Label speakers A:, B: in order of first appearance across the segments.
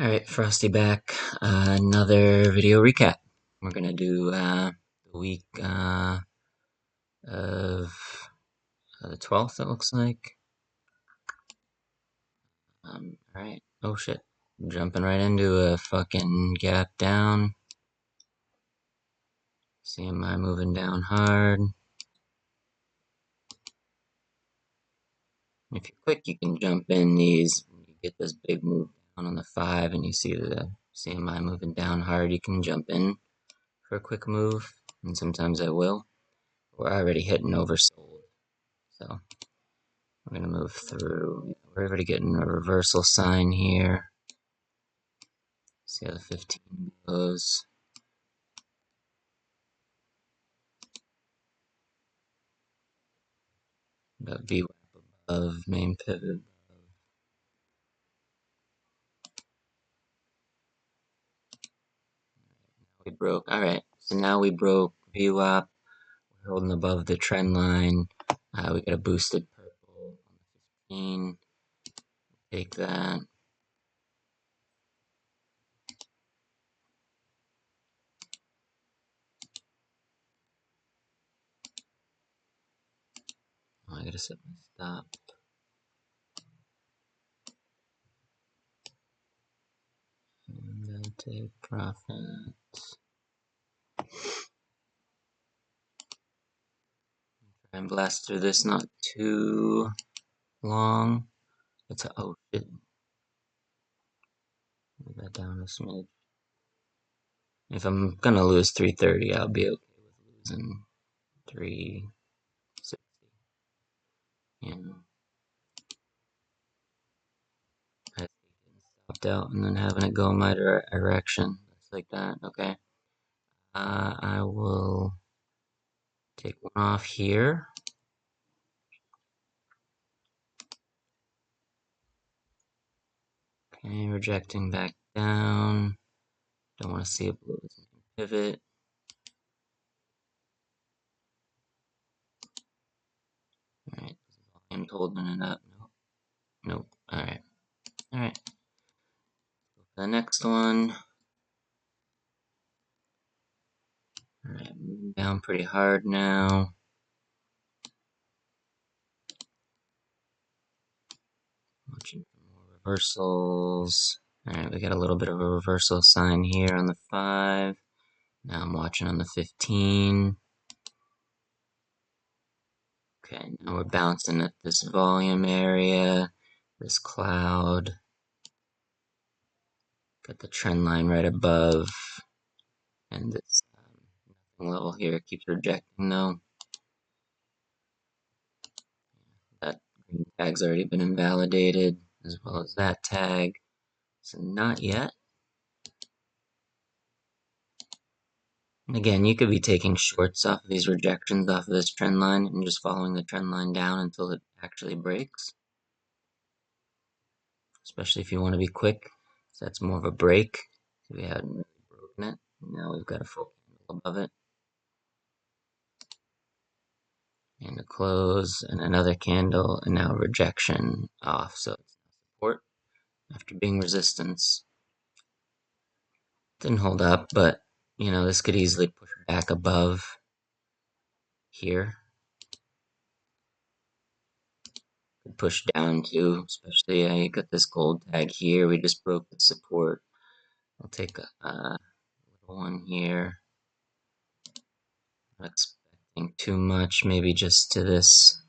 A: Alright, Frosty back. Another video recap. We're gonna do the week of the 12th, it looks like. Alright. Oh shit. Jumping right into a fucking gap down. CMI moving down hard. If you're quick, you can jump in these. When you get this big move down on the 5 and you see the CMI moving down hard, you can jump in for a quick move. And sometimes I will. We're already hitting oversold. So we're gonna move through. We're already getting a reversal sign here. See how the 15 goes. About VWAP above, main pivot. We broke. Alright, so now we broke VWAP. We're holding above the trend line. We got a boosted purple on the 15. Take that. Oh, I gotta set my stop. And then take profit. Try and blast through this, not too long. It's a, oh shit. Move that down a smidge. If I'm gonna lose 330, I'll be okay with losing 360. You know, I think getting stopped out and then having it go in my direction. It's like that. Okay. I will take one off here. Okay, rejecting back down. Don't want to see it blow this pivot. Alright, I'm holding it up. Nope. Nope. Alright. Alright. The next one. Alright, moving down pretty hard now. Watching for more reversals. Alright, we got a little bit of a reversal sign here on the 5. Now I'm watching on the 15. Okay, now we're bouncing at this volume area, this cloud. Got the trend line right above. And this level here keeps rejecting though. That green tag's already been invalidated, as well as that tag. So not yet. And again, you could be taking shorts off of these rejections off of this trend line and just following the trend line down until it actually breaks. Especially if you want to be quick. So that's more of a break. So we hadn't really broken it. Now we've got a full candle above it. And a close, and another candle, and now rejection off. So it's support after being resistance. Didn't hold up, but you know, this could easily push back above here. Could push down too, especially you got this gold tag here. We just broke the support. I'll take a little one here. Not expecting too much, maybe just to this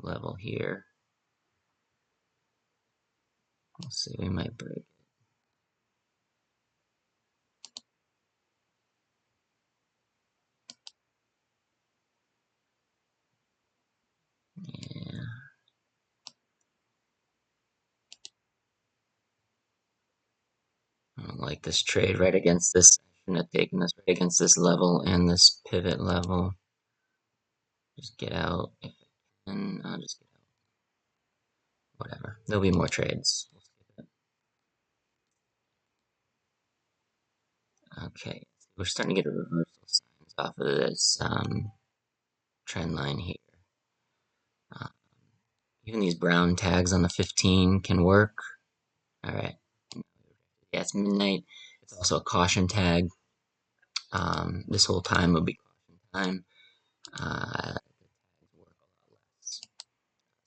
A: level here. We'll see, we might break. Yeah. I don't like this trade right against this. I shouldn't have taken this right against this level and this pivot level. Just get out if I can. I'll just get out. Whatever. There'll be more trades. Okay, we're starting to get a reversal signs off of this trend line here. Even these brown tags on the 15 can work. Alright, it's midnight. It's also a caution tag. This whole time will be caution time. Work a lot less.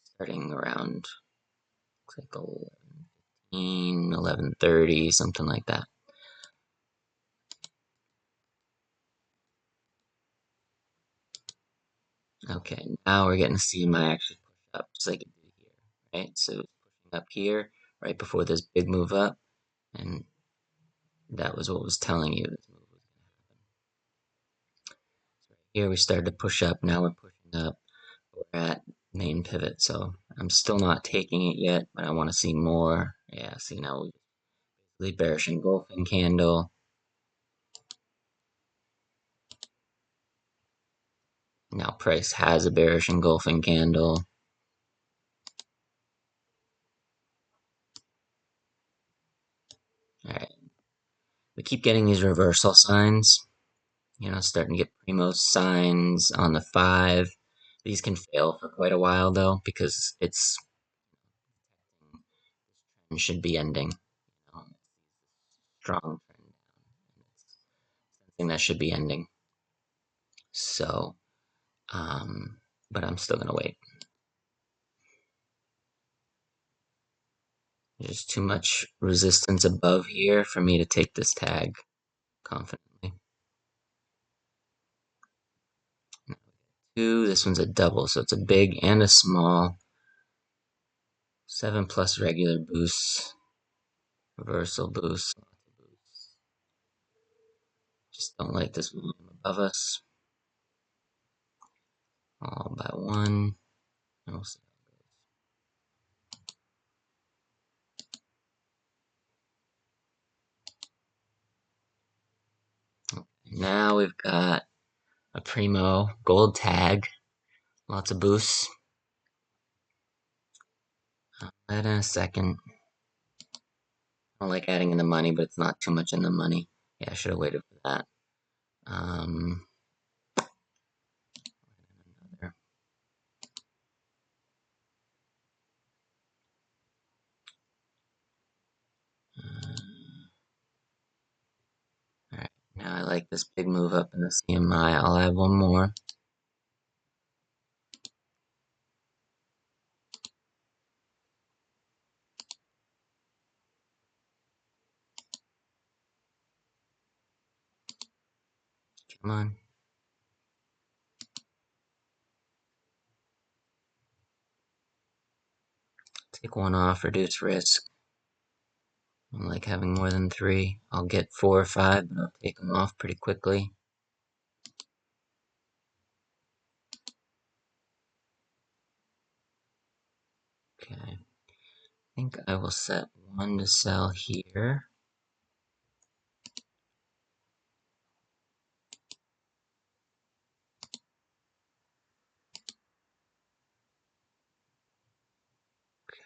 A: Starting around like 11:15, 11:30, something like that. Okay, now we're getting to see my actually push up, just like it did here, right? So it's pushing up here right before this big move up, and that was what was telling you this move was going to happen. So right here we started to push up. Now we're pushing up. We're at main pivot, so I'm still not taking it yet, but I want to see more. Yeah, see now we basically bearish engulfing candle. Now price has a bearish engulfing candle. All right, we keep getting these reversal signs. You know, starting to get primo signs on the 5. These can fail for quite a while though, because it's should be ending. You know, strong trend down. It's something that should be ending. So, but I'm still gonna wait. There's too much resistance above here for me to take this tag confidently. Two, this one's a double, so it's a big and a small. 7 plus regular boosts, reversal boost. Just don't like this volume above us. All by 1. We'll see how it goes. Now we've got a primo gold tag, lots of boosts. That in a second. I don't like adding in the money, but it's not too much in the money. Yeah, I should have waited for that. Another. Alright, now I like this big move up in the CMI. I'll add one more. Come on. Take one off, reduce risk. I don't like having more than 3. I'll get 4 or 5, but I'll take them off pretty quickly. Okay. I think I will set 1 to sell here.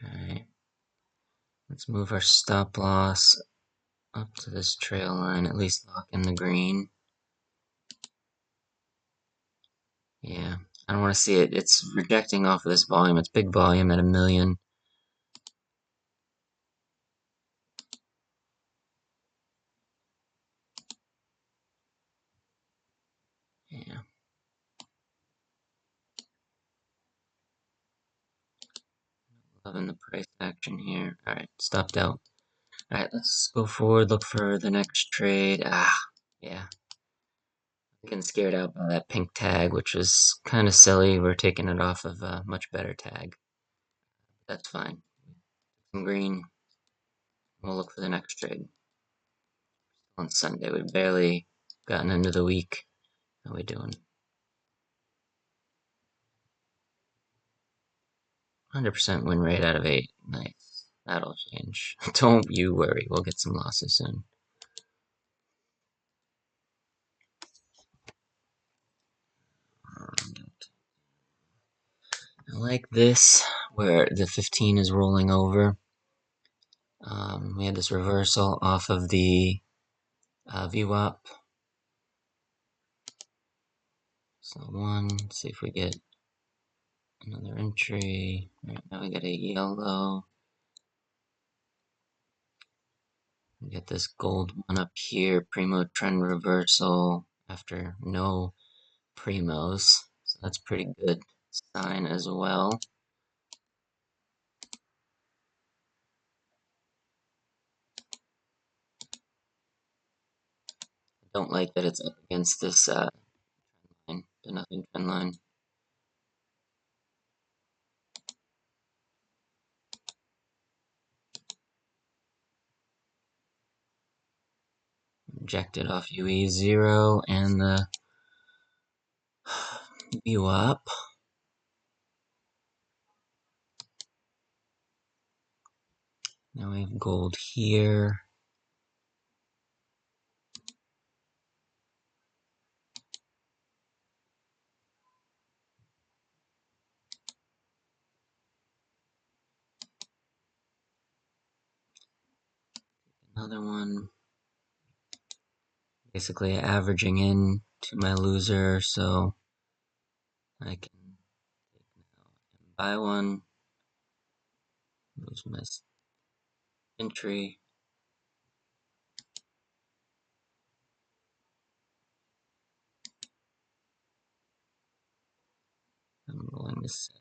A: Okay. Let's move our stop loss up to this trail line, at least lock in the green. Yeah, I don't want to see it. It's rejecting off of this volume. It's big volume at 1,000,000. Yeah. Loving the price action here. Alright, stopped out. Alright, let's go forward, look for the next trade. Yeah. Getting scared out by that pink tag, which was kind of silly. We're taking it off of a much better tag. That's fine. Some green. We'll look for the next trade. On Sunday, we've barely gotten into the week. How we doing? 100% win rate out of 8. Nice. That'll change. Don't you worry. We'll get some losses soon. I like this, where the 15 is rolling over. We had this reversal off of the VWAP. So 1, see if we get another entry. Right, now we got a yellow. Get this gold one up here, primo trend reversal after no primos. So that's pretty good sign as well. Don't like that it's up against this trend line, the nothing trend line. Rejected off UE0 and the view up. Now we have gold here. Another one. Basically averaging in to my loser, so I can take now and buy one. Lose my entry. I'm going to set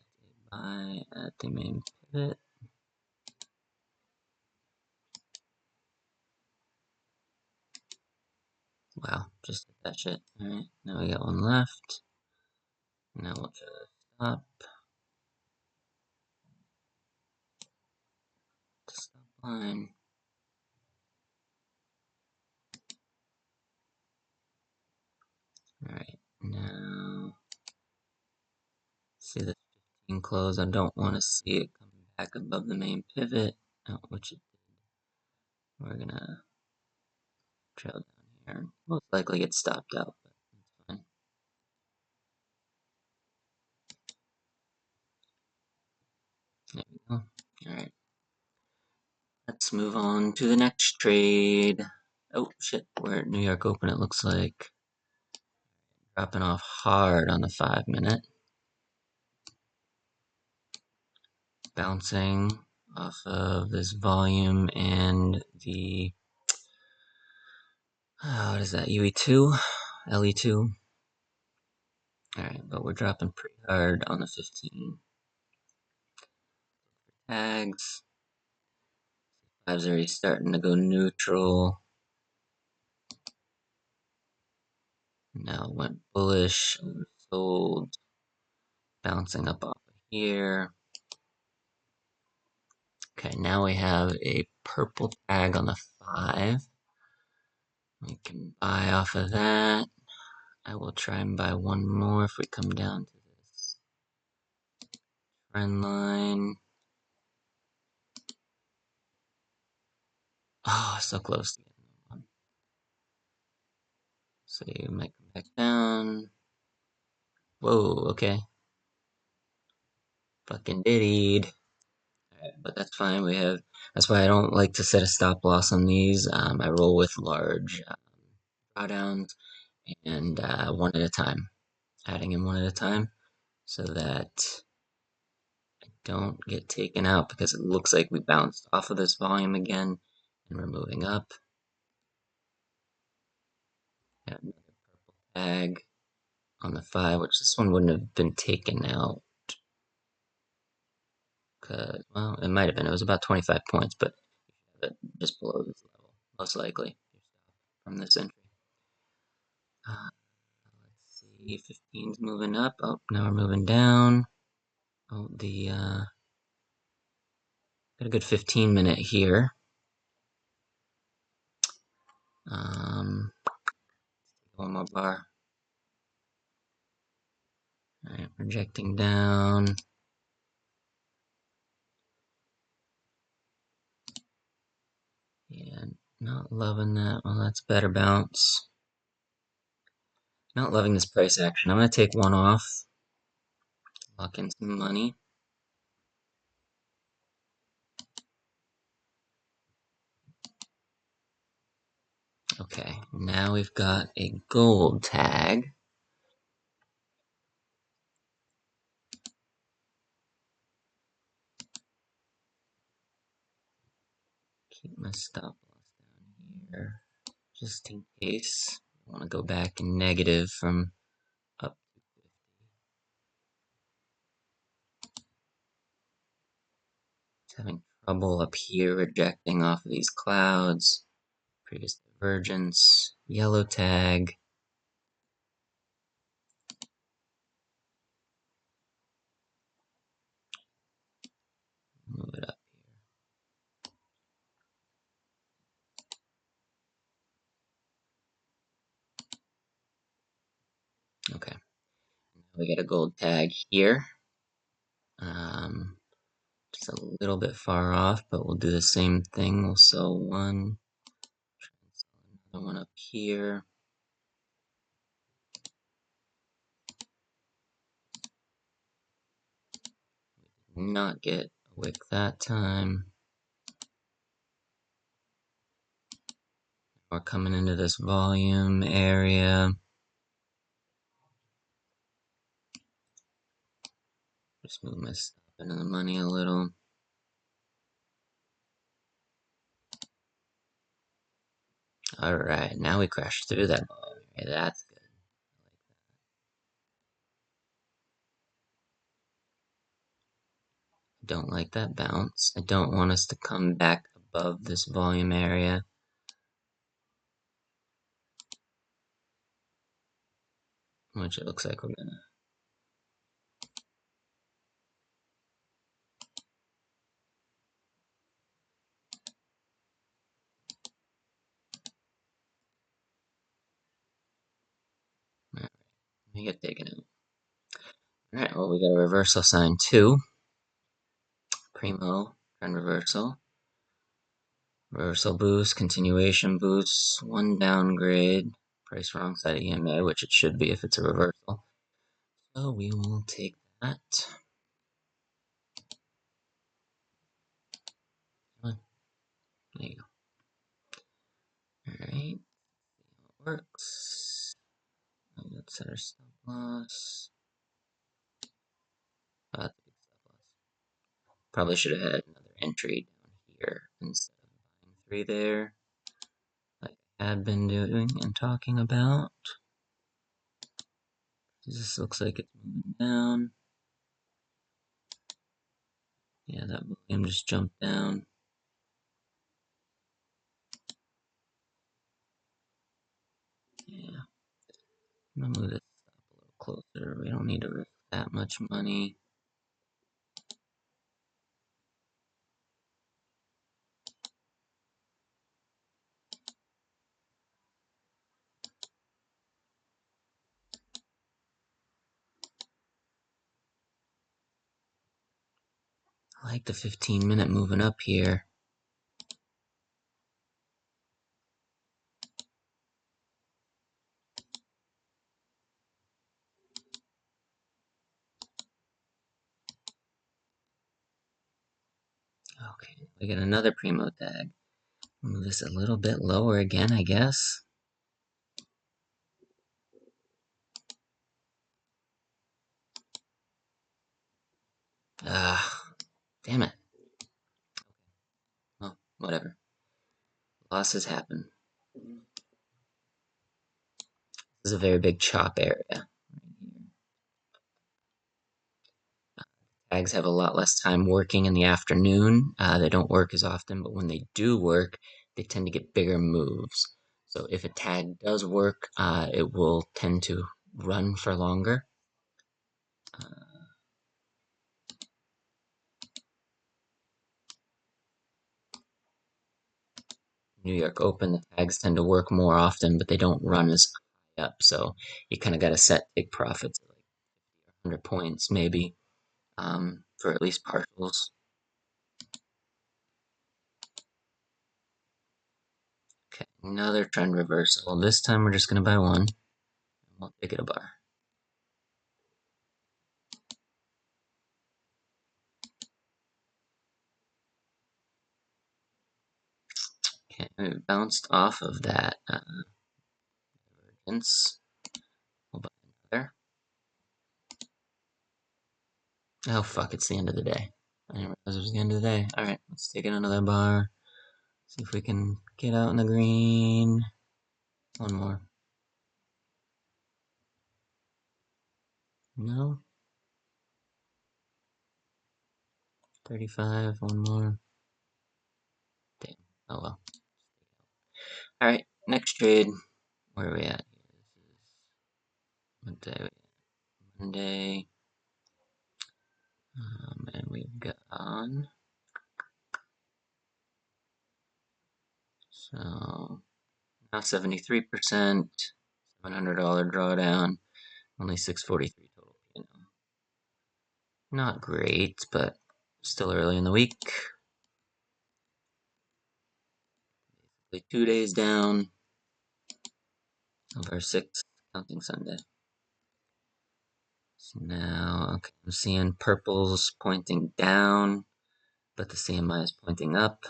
A: a buy at the main pivot. Wow, just hit that shit. Alright, now we got one left. Now we'll try to stop. Stop line. Alright, now see the 15 close. I don't want to see it come back above the main pivot, which it did. We're gonna trail down here. Most likely get stopped out, but that's fine. There we go. Alright. Let's move on to the next trade. Oh shit, we're at New York Open, it looks like. Dropping off hard on the 5-minute. Bouncing off of this volume and the, what is that, UE2? LE2? Alright, but we're dropping pretty hard on the 15. Tags. 5's already starting to go neutral. Now it went bullish, sold, bouncing up off of here. Okay, now we have a purple tag on the 5. We can buy off of that. I will try and buy one more if we come down to this trend line. Oh, so close to getting one. So you might come back down. Whoa, okay. Fucking diddied. But that's fine. That's why I don't like to set a stop loss on these. I roll with large drawdowns and one at a time, adding in one at a time, so that I don't get taken out because it looks like we bounced off of this volume again, and we're moving up. Got another purple tag on the 5, which this one wouldn't have been taken out. Cause, well, it might have been. It was about 25 points, but just below this level, most likely, from this entry. Let's see, 15's moving up. Oh, now we're moving down. Oh, got a good 15-minute here. One more bar. Alright, projecting down. Yeah, not loving that. Well, that's better bounce. Not loving this price action. I'm going to take one off. Lock in some money. Okay, now we've got a gold tag. Keep my stop loss down here, just in case. I want to go back in negative from up to 50. It's having trouble up here rejecting off of these clouds. Previous divergence, yellow tag. Move it up here. Okay. Now we get a gold tag here. Just a little bit far off, but we'll do the same thing. We'll sell one, another one up here. Not get a wick that time. We're coming into this volume area. Just move my stuff into the money a little. Alright, now we crash through that volume area. That's good. Don't like that bounce. I don't want us to come back above this volume area. Which it looks like we're gonna. Alright, we get taken out. Alright, well, we got a reversal sign too. Primo, trend reversal. Reversal boost, continuation boost, one downgrade. Price wrong side of EMA, which it should be if it's a reversal. So we will take that. There you go. Alright, works. Let's set our stop loss. Oh, that's a big stop loss. Probably should have had another entry down here instead of buying 3 there, like I had been doing and talking about. This looks like it's moving down. Yeah, that volume just jumped down. Yeah. I'm gonna move this up a little closer. We don't need to risk that much money. I like the 15-minute moving up here. Okay, we get another Primo tag. Move this a little bit lower again, I guess. Damn it. Well, whatever. Losses happen. This is a very big chop area. Tags have a lot less time working in the afternoon. They don't work as often, but when they do work, they tend to get bigger moves. So if a tag does work, it will tend to run for longer. New York Open, the tags tend to work more often, but they don't run as high up. So you kind of got to set big profits, like 100 points maybe, for at least partials. Okay, another trend reversal. This time we're just going to buy one. We'll take it a bar. Okay, we bounced off of that divergence. We'll buy another. Oh fuck, it's the end of the day. I didn't realize it was the end of the day. Alright, let's take it another bar. See if we can get out in the green. One more. No. 35, one more. Damn. Oh well. Alright, next trade. Where are we at? This is what day are we at? Monday. And we've got on. So now 73%, $700 drawdown, only 643 total P&L. Not great, but still early in the week. Basically 2 days down of our 6th counting Sunday. So now, okay, I'm seeing purples pointing down, but the CMI is pointing up.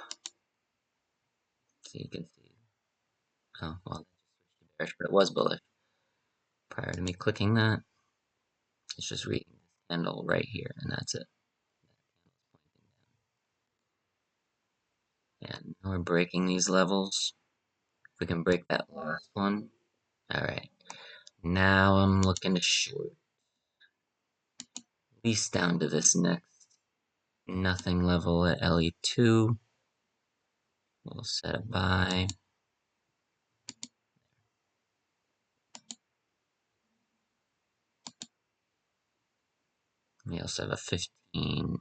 A: So you can see, oh, well, bearish, but it was bullish prior to me clicking that. It's just reading this candle right here, and that's it. And now we're breaking these levels. If we can break that last one. Alright. Now I'm looking to short. At least down to this next nothing level at LE2. We'll set a buy. We also have a 15,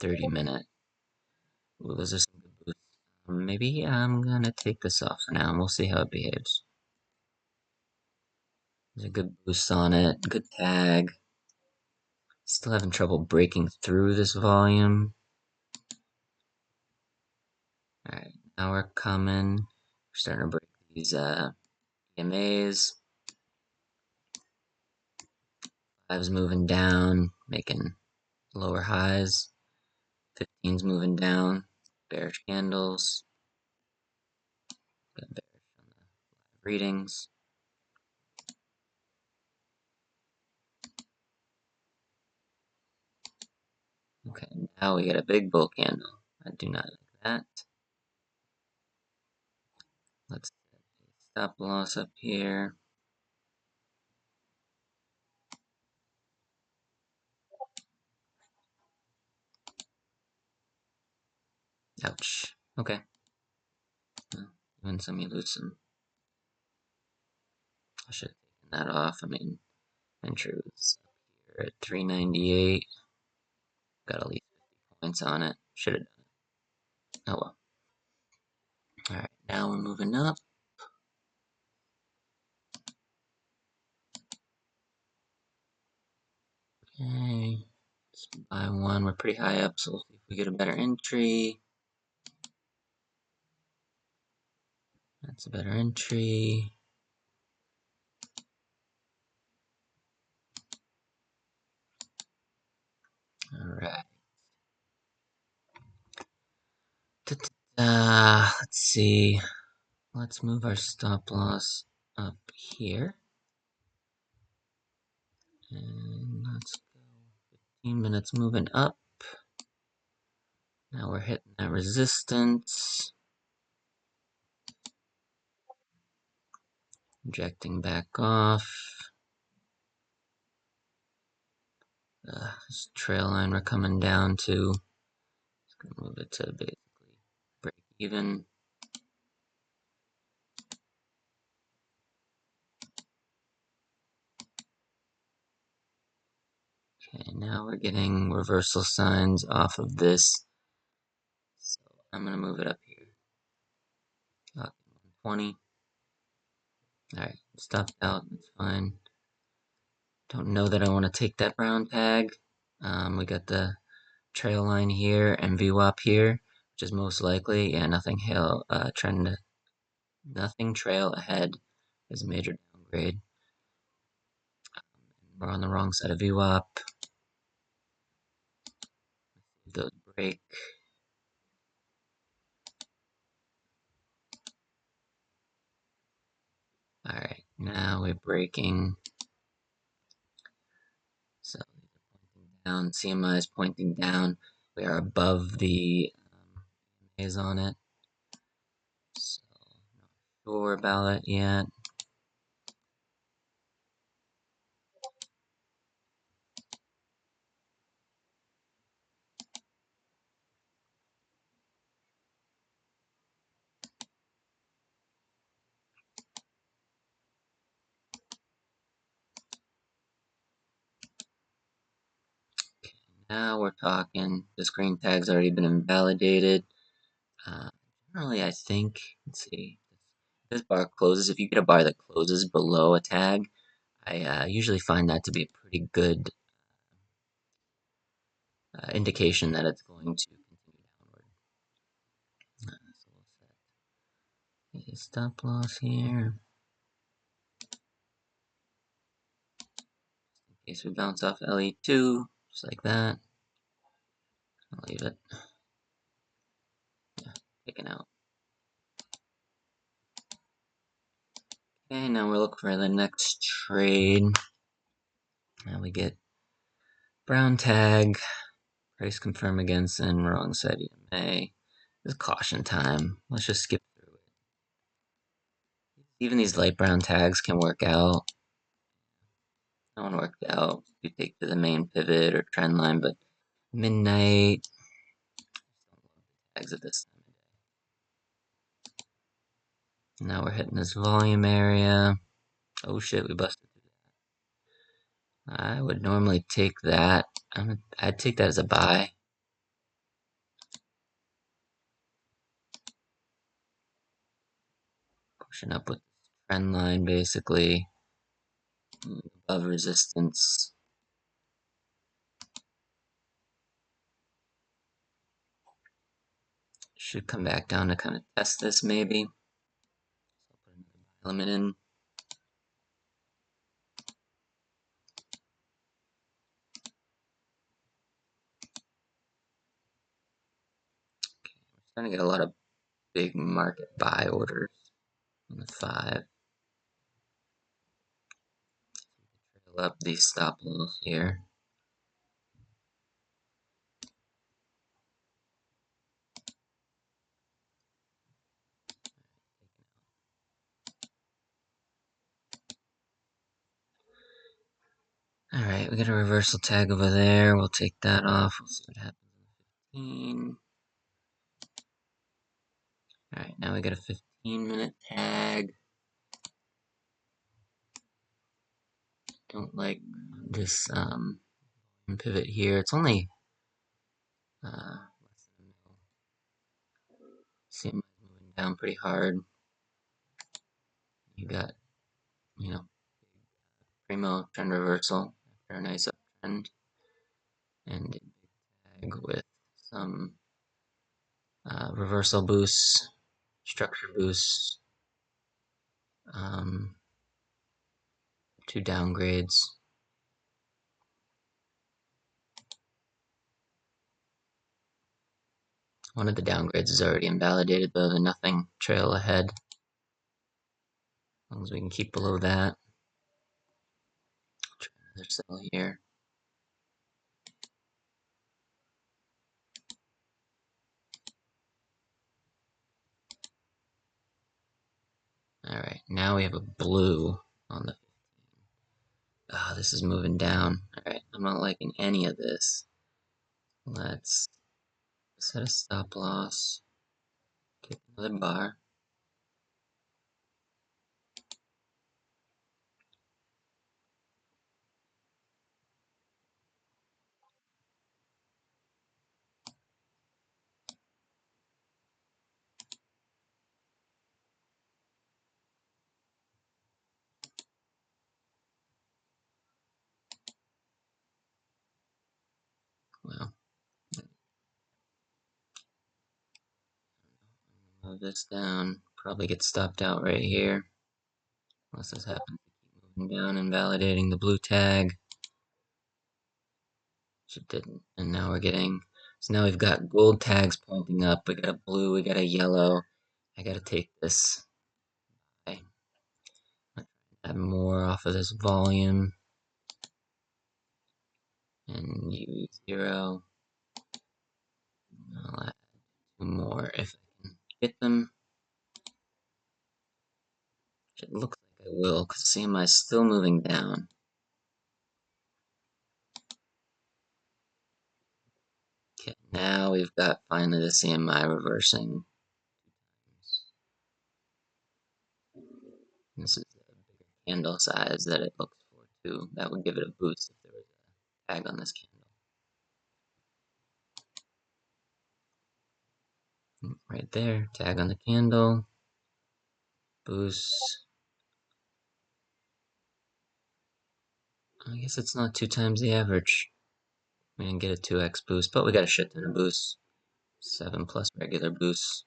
A: 30 minute. Ooh, those are some good boosts. Maybe I'm gonna take this off for now and we'll see how it behaves. There's a good boost on it, good tag. Still having trouble breaking through this volume. Alright, now we're coming. We're starting to break these EMAs. 5's moving down, making lower highs. 15's moving down, bearish candles. Got bearish on the live readings. Okay, now we get a big bull candle. I do not like that. Let's set a stop loss up here. Ouch. Okay. Well, you win some, you lose some. I should have taken that off. I mean, entry was up here at 398. Got at least 50 points on it. Should have done it. Oh well. Alright, now we're moving up. Okay. Let's buy one. We're pretty high up, so we'll see if we get a better entry. That's a better entry. Alright. Let's see. Let's move our stop loss up here. And let's go 15 minutes moving up. Now we're hitting that resistance. Injecting back off. This trail line we're coming down to. Just gonna move it to basically break even. Okay, now we're getting reversal signs off of this. So I'm gonna move it up here. 120. Alright, stopped out, that's fine. Don't know that I want to take that brown tag. We got the trail line here and VWAP here, which is most likely, yeah, nothing trail ahead is a major downgrade. We're on the wrong side of VWAP. Those break. Alright, now we're breaking. So pointing down, CMI is pointing down. We are above the is on it, so not sure about it yet. Now we're talking. This green tag's already been invalidated. Generally, I think, let's see, this bar closes. If you get a bar that closes below a tag, I usually find that to be a pretty good indication that it's going to continue downward. So we'll set a stop loss here. In case we bounce off LE2, just like that. I'll leave it. Yeah, taken out. Okay, now we're looking for the next trade. Now we get brown tag, price confirm against, and wrong side EMA. This is caution time. Let's just skip through it. Even these light brown tags can work out. That one worked out. You take to the main pivot or trend line, but midnight tags at this time of day. Now we're hitting this volume area. Oh shit, we busted through that. I would normally take that. I'd take that as a buy. Pushing up with this trend line basically. Above resistance. Should come back down to kind of test this maybe. So put another buy limit in. Okay, we're starting to get a lot of big market buy orders on the 5. Trail up these stop loss here. Alright, we got a reversal tag over there. We'll take that off. We'll see what happens in 15. Alright, now we got a 15-minute tag. Don't like this pivot here. It's only less than a mil. CMI moving down pretty hard. You got, primo trend reversal after a nice uptrend, and a big tag with some reversal boosts, structure boosts, 2 downgrades. One of the downgrades is already invalidated, though the nothing trail ahead. As long as we can keep below that. Try another sell here. Alright, now we have a blue on the 15. Ah, this is moving down. Alright, I'm not liking any of this. Let's set a stop loss. Take another bar. Well, move this down. Probably get stopped out right here. Unless this happens to keep moving down and validating the blue tag. Which it didn't. And now we're getting. So now we've got gold tags pointing up. We got a blue, we got a yellow. I gotta take this. Okay. Add more off of this volume. And U0. I'll add 2 more if I can get them. It looks like I will, because CMI is still moving down. Okay, now we've got finally the CMI reversing. This is a bigger candle size that it looks for too. That would give it a boost if there was a tag on this candle. Right there, tag on the candle, boost. I guess it's not 2 times the average. We didn't get a 2x boost, but we got a shit ton of boosts. 7 plus regular boosts.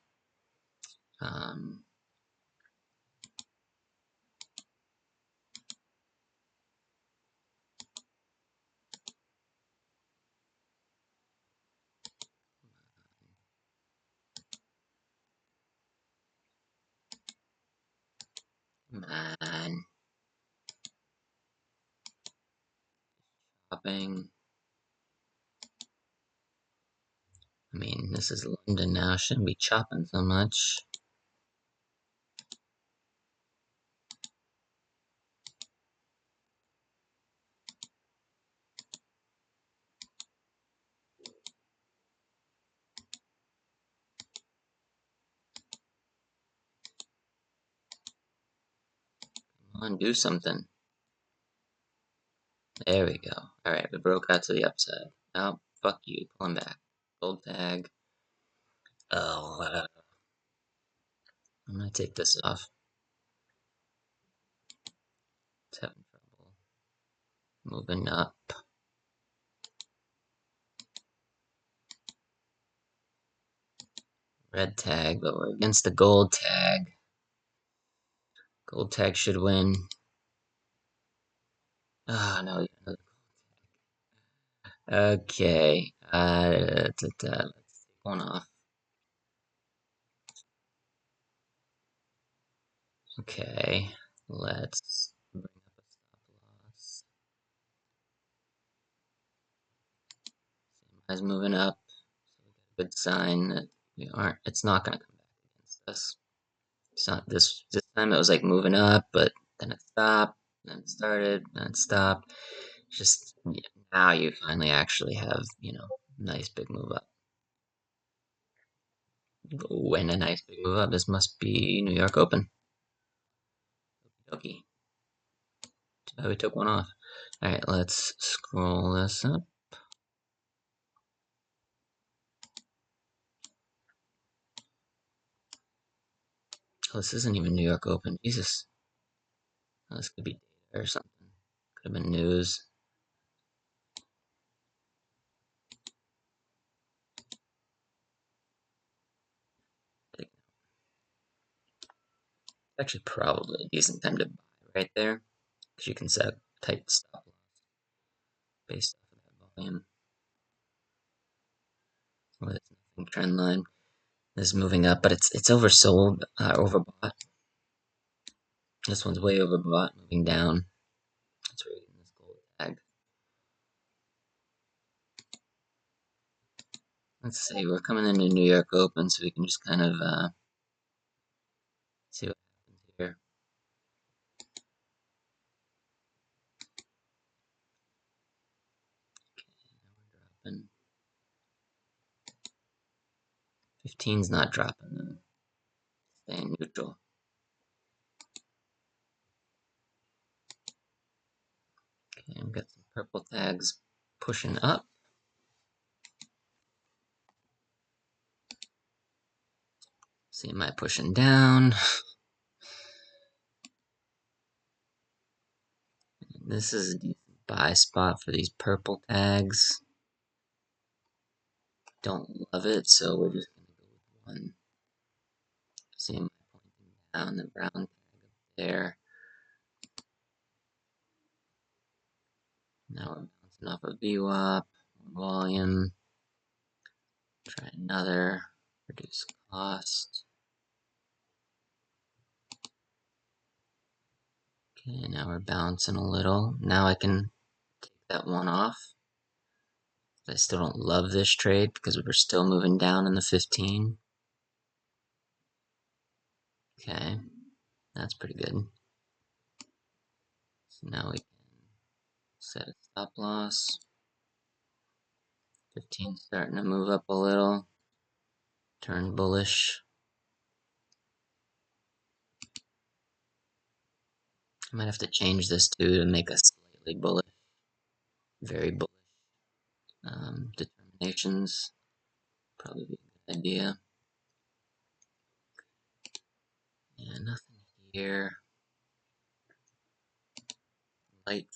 A: Man. Chopping. I mean, this is London now. Shouldn't be chopping so much. Come on, do something. There we go. Alright, we broke out to the upside. Oh, fuck you. Pulling back. Gold tag. Oh, I'm gonna take this off. It's having trouble moving up. Red tag, but we're against the gold tag. Gold tag should win. Ah, no. Okay. Let's take one off. Okay. Let's bring up a stop loss. CMI's moving up. So we got a good sign that it's not gonna come back against us. It's not this time it was like moving up, but then it stopped, then it started, then it stopped. Just yeah, now you finally actually have, nice big move up. When a nice big move up, this must be New York Open. Okay. Oh, we took one off. Alright, let's scroll this up. Oh, this isn't even New York Open. Jesus. Oh, this could be data or something. Could have been news. It's actually probably a decent time to buy right there. Because you can set a tight stop loss based off of that volume. Well, there's nothing trend line. This is moving up, but it's oversold, overbought. This one's way overbought, moving down. That's where you're getting this gold tag. Let's see, we're coming into New York Open, so we can just kind of see what happens here. Okay, now we're dropping. 15's not dropping though. Staying neutral. Okay, we've got some purple tags pushing up. CMI pushing down. This is a decent buy spot for these purple tags. Don't love it, so we're just gonna go with one. CMI pointing down, the brown tag up there. Now we're bouncing off a VWAP, volume. Try another, reduce cost. Okay, now we're bouncing a little. Now I can take that one off. I still don't love this trade because we're still moving down in the 15. Okay, that's pretty good. So now we can set a stop loss. 15 starting to move up a little. Turn bullish. I might have to change this too to make us slightly bullish. Very bullish. Determinations. Probably be a good idea. Yeah, nothing here. Light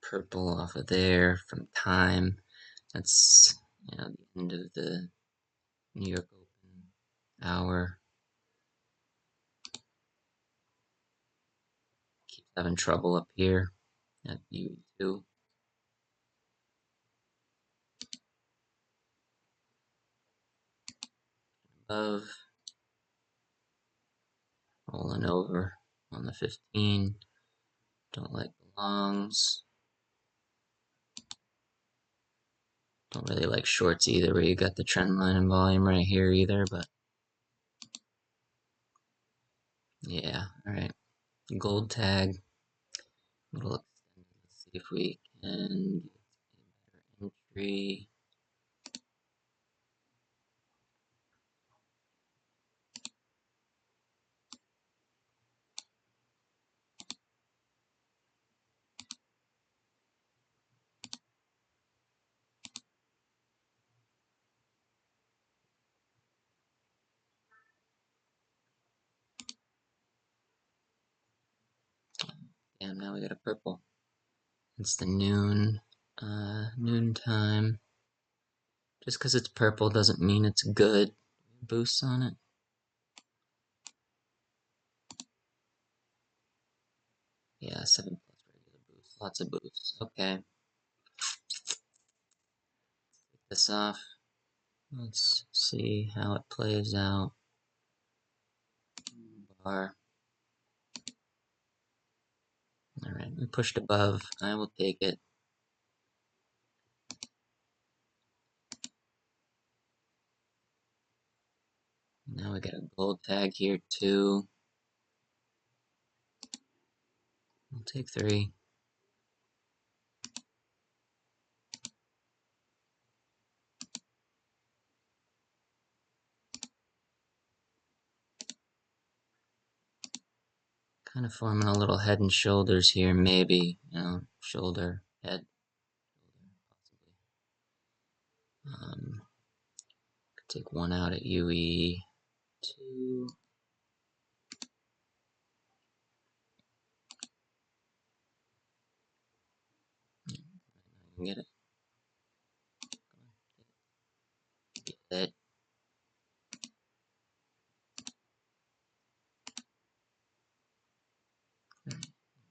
A: purple off of there from time. That's, you know, the end of the New York Open hour. Keeps having trouble up here at UE2. Above. Rolling over on the 15. Don't like the longs. Don't really like shorts either, where you got the trend line and volume right here either, but yeah, alright. Gold tag. Little extended. Let's see if we can get a better entry. Damn, now we got a purple. It's the noon time. Just because it's purple doesn't mean it's good. Boosts on it. Yeah, 7 plus regular boosts. Lots of boosts. Okay. Take this off. Let's see how it plays out. Bar. Alright, we pushed above. I will take it. Now we got a gold tag here too. I'll take 3. Kind of forming a little head and shoulders here, maybe. You know, shoulder, head, possibly. Could take 1 out at UE2. Get it. Get it.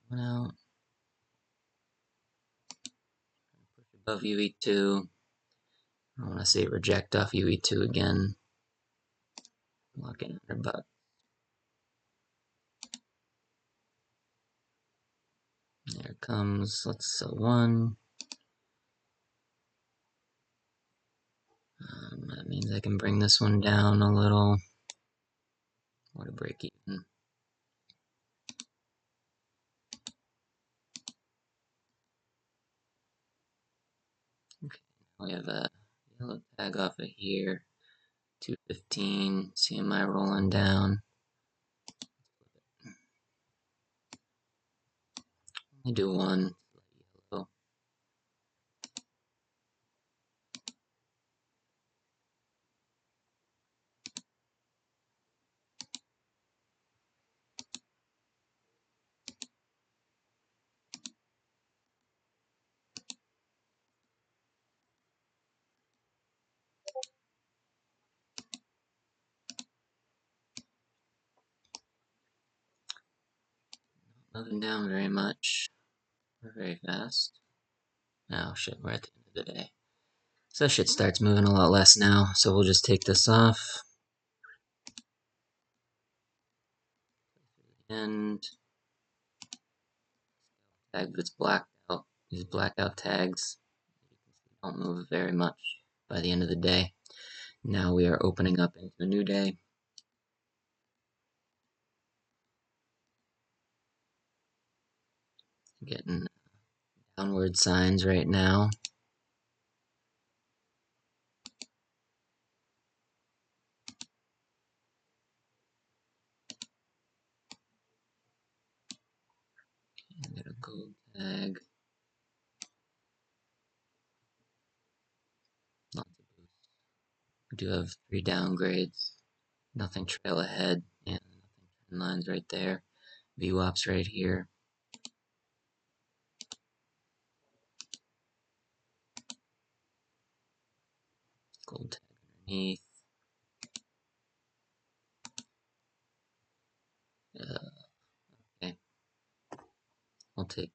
A: 1 out. Push above UE2. I want to see it reject off UE2 again. Lock in $100. There it comes. Let's sell 1. That means I can bring this one down a little. Or to break even. Okay, now we have a yellow tag off of here. 215. CMI rolling down. I do 1. Yellow. Moving down very much. We're very fast. Oh shit, we're at the end of the day. So shit starts moving a lot less now, so we'll just take this off. And tag that's blacked out. These blackout tags. don't move very much by the end of the day. Now we are opening up into a new day. Getting downward signs right now. Get a gold tag. Lots of boosts. We do have 3 downgrades. Nothing trail ahead, and nothing trend lines right there. VWAPs right here. Gold tag underneath. Okay, I'll take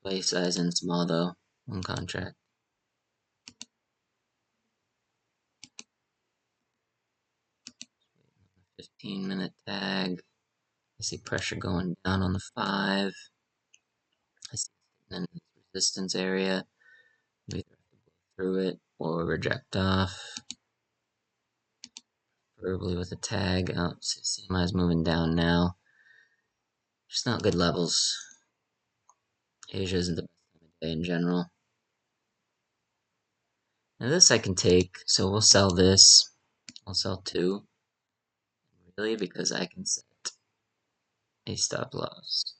A: play size and small though. One contract. 15-minute tag. I see pressure going down on the 5. I see it in the resistance area. We either have to blow through it or reject off. Preferably with a tag. Oh, CMI is moving down now. Just not good levels. Asia isn't the best time of day in general. Now this I can take, so we'll sell this. I'll sell 2. Really, because I can set a stop loss.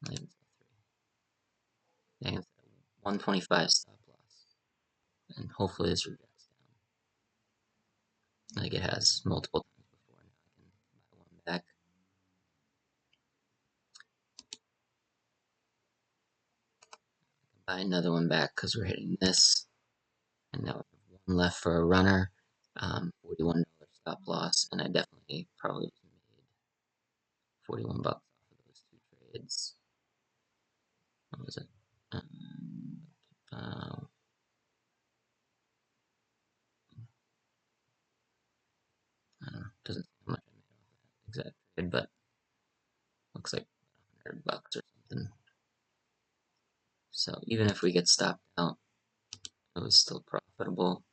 A: I can set 125 stop loss. And hopefully this rejects down. Like it has multiple times before. Now I can buy one back. Buy another one back because we're hitting this. And now we have one left for a runner. $41 stop loss, and I definitely probably made 41 bucks off of those 2 trades. What was it? I don't know. Doesn't seem how much I made off of that exact trade, but looks like 100 bucks or something. So even if we get stopped out, it was still profitable.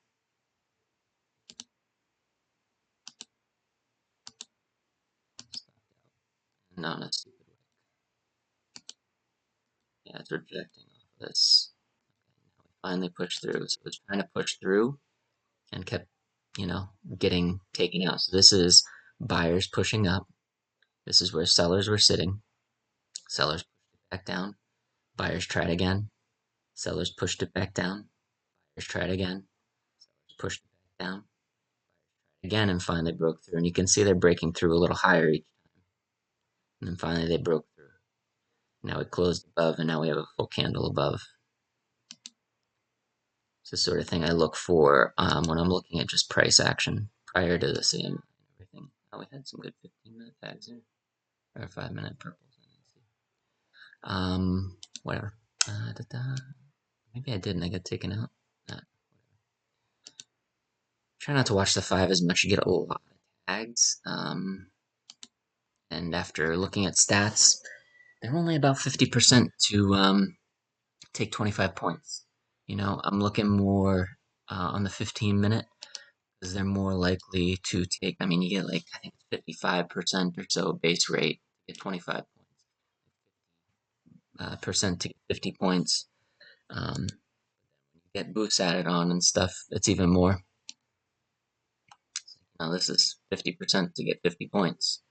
A: Not in a stupid way. Yeah, it's rejecting off of this. Okay, now we finally pushed through. So it's trying to push through and kept, getting taken out. So this is buyers pushing up. This is where sellers were sitting. Sellers pushed it back down. Buyers tried again. Sellers pushed it back down. Buyers tried again. Sellers pushed it back down. Again, and finally broke through. And you can see they're breaking through a little higher each time. And then finally they broke through. Now it closed above, and now we have a full candle above. It's the sort of thing I look for when I'm looking at just price action prior to the CMI and everything. Oh, we had some good 15-minute tags here. Or 5-minute purples. Whatever. Maybe I didn't. I got taken out. Try not to watch the 5 as much. You get a lot of tags. And after looking at stats, they're only about 50% to take 25 points. I'm looking more on the 15-minute because they're more likely to take. I mean, you get like I think 55% or so base rate to get 25 points. Percent to get 50 points. Get boosts added on and stuff. It's even more. Now this is 50% to get 50 points.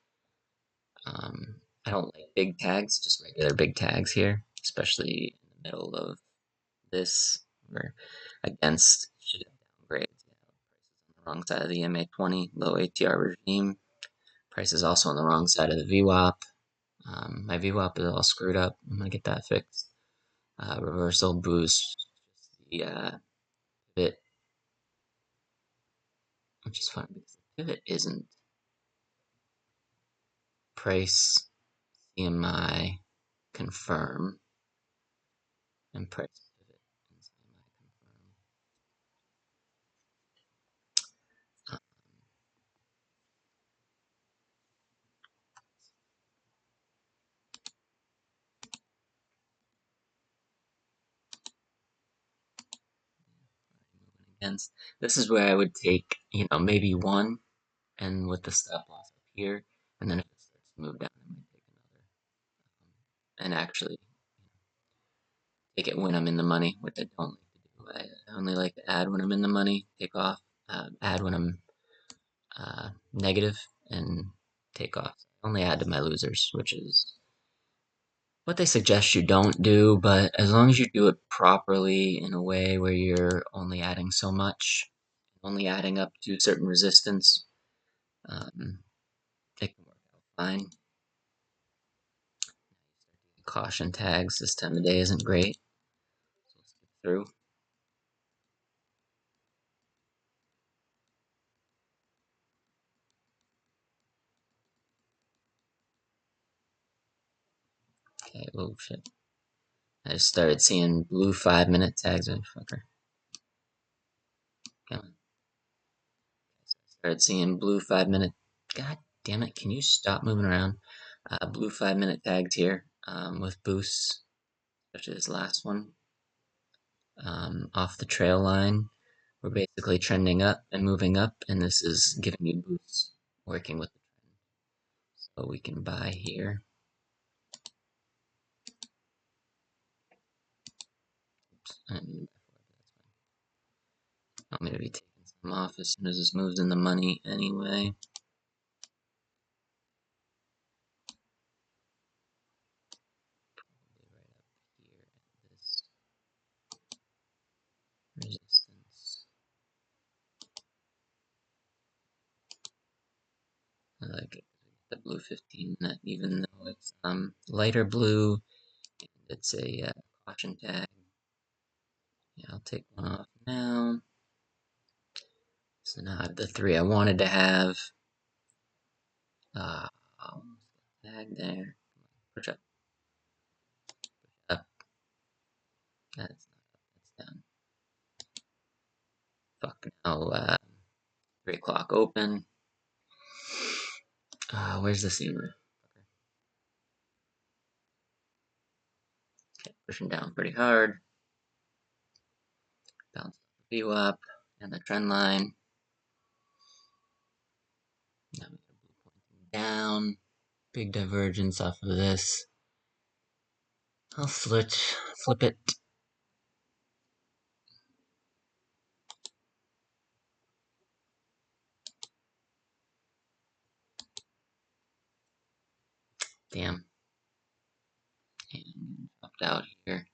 A: I don't like big tags, just regular big tags here, especially in the middle of this. We're against should have downgrades. Prices on the wrong side of the MA20 low ATR regime. Price is also on the wrong side of the VWAP. My VWAP is all screwed up. I'm gonna get that fixed. Reversal boost, the pivot, which is fun because the pivot isn't price CMI confirm and price pivot and CMI confirm. against. This is where I would take, maybe one, and with the stop loss up here, and then if it starts to move down, I might take another, and actually take it when I'm in the money, which I don't like to do. I only like to add when I'm in the money, take off, add when I'm negative, and take off. I only add to my losers, which is what they suggest you don't do, but as long as you do it properly in a way where you're only adding so much, only adding up to certain resistance, it can work out fine. Caution tags this time of day isn't great, so we'll skip through. Okay, oh shit. I just started seeing blue 5-minute tags, motherfucker. Come on. Started seeing blue 5-minute. God damn it! Can you stop moving around? Blue 5-minute tags here with boosts, such as this last one off the trail line. We're basically trending up and moving up, and this is giving you boosts, working with the trend. So we can buy here. Oops, I didn't mean to buy that's fine. I'm gonna be taking some off as soon as this moves in the money anyway. Resistance. I like it. The blue 15, even though it's lighter blue, it's a caution tag. Yeah, I'll take one off now. So now I have the 3 I wanted to have. Tag there. Push up. Up. That's not up, that's down. Fuck now. 3 o'clock open. Where's the CMI? Okay, pushing down pretty hard. Bounce the VWAP and the trend line. Now we got blue pointing down. Big divergence off of this. I'll flip it. Damn. And dropped out here.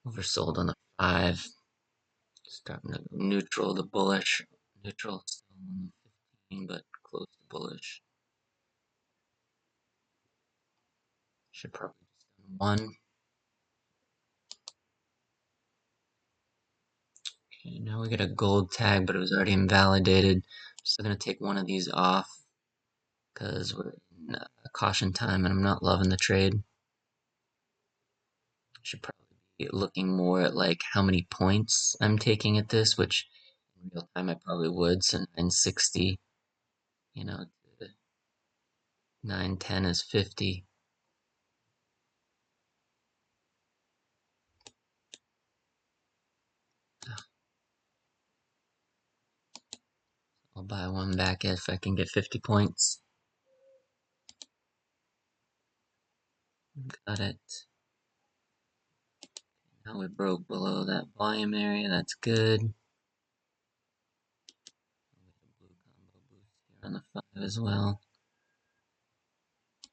A: Oversold on the 5. Starting to go neutral to bullish. Neutral still on the 15, but close to bullish. Should probably just done 1. Okay, now we get a gold tag, but it was already invalidated. Still gonna take one of these off because we're in caution time and I'm not loving the trade. Should probably be looking more at like how many points I'm taking at this, which in real time I probably would. So 960, 910 is 50. I'll buy one back if I can get 50 points. Got it. Now we broke below that volume area. That's good. Blue combo boost here on the 5 as well.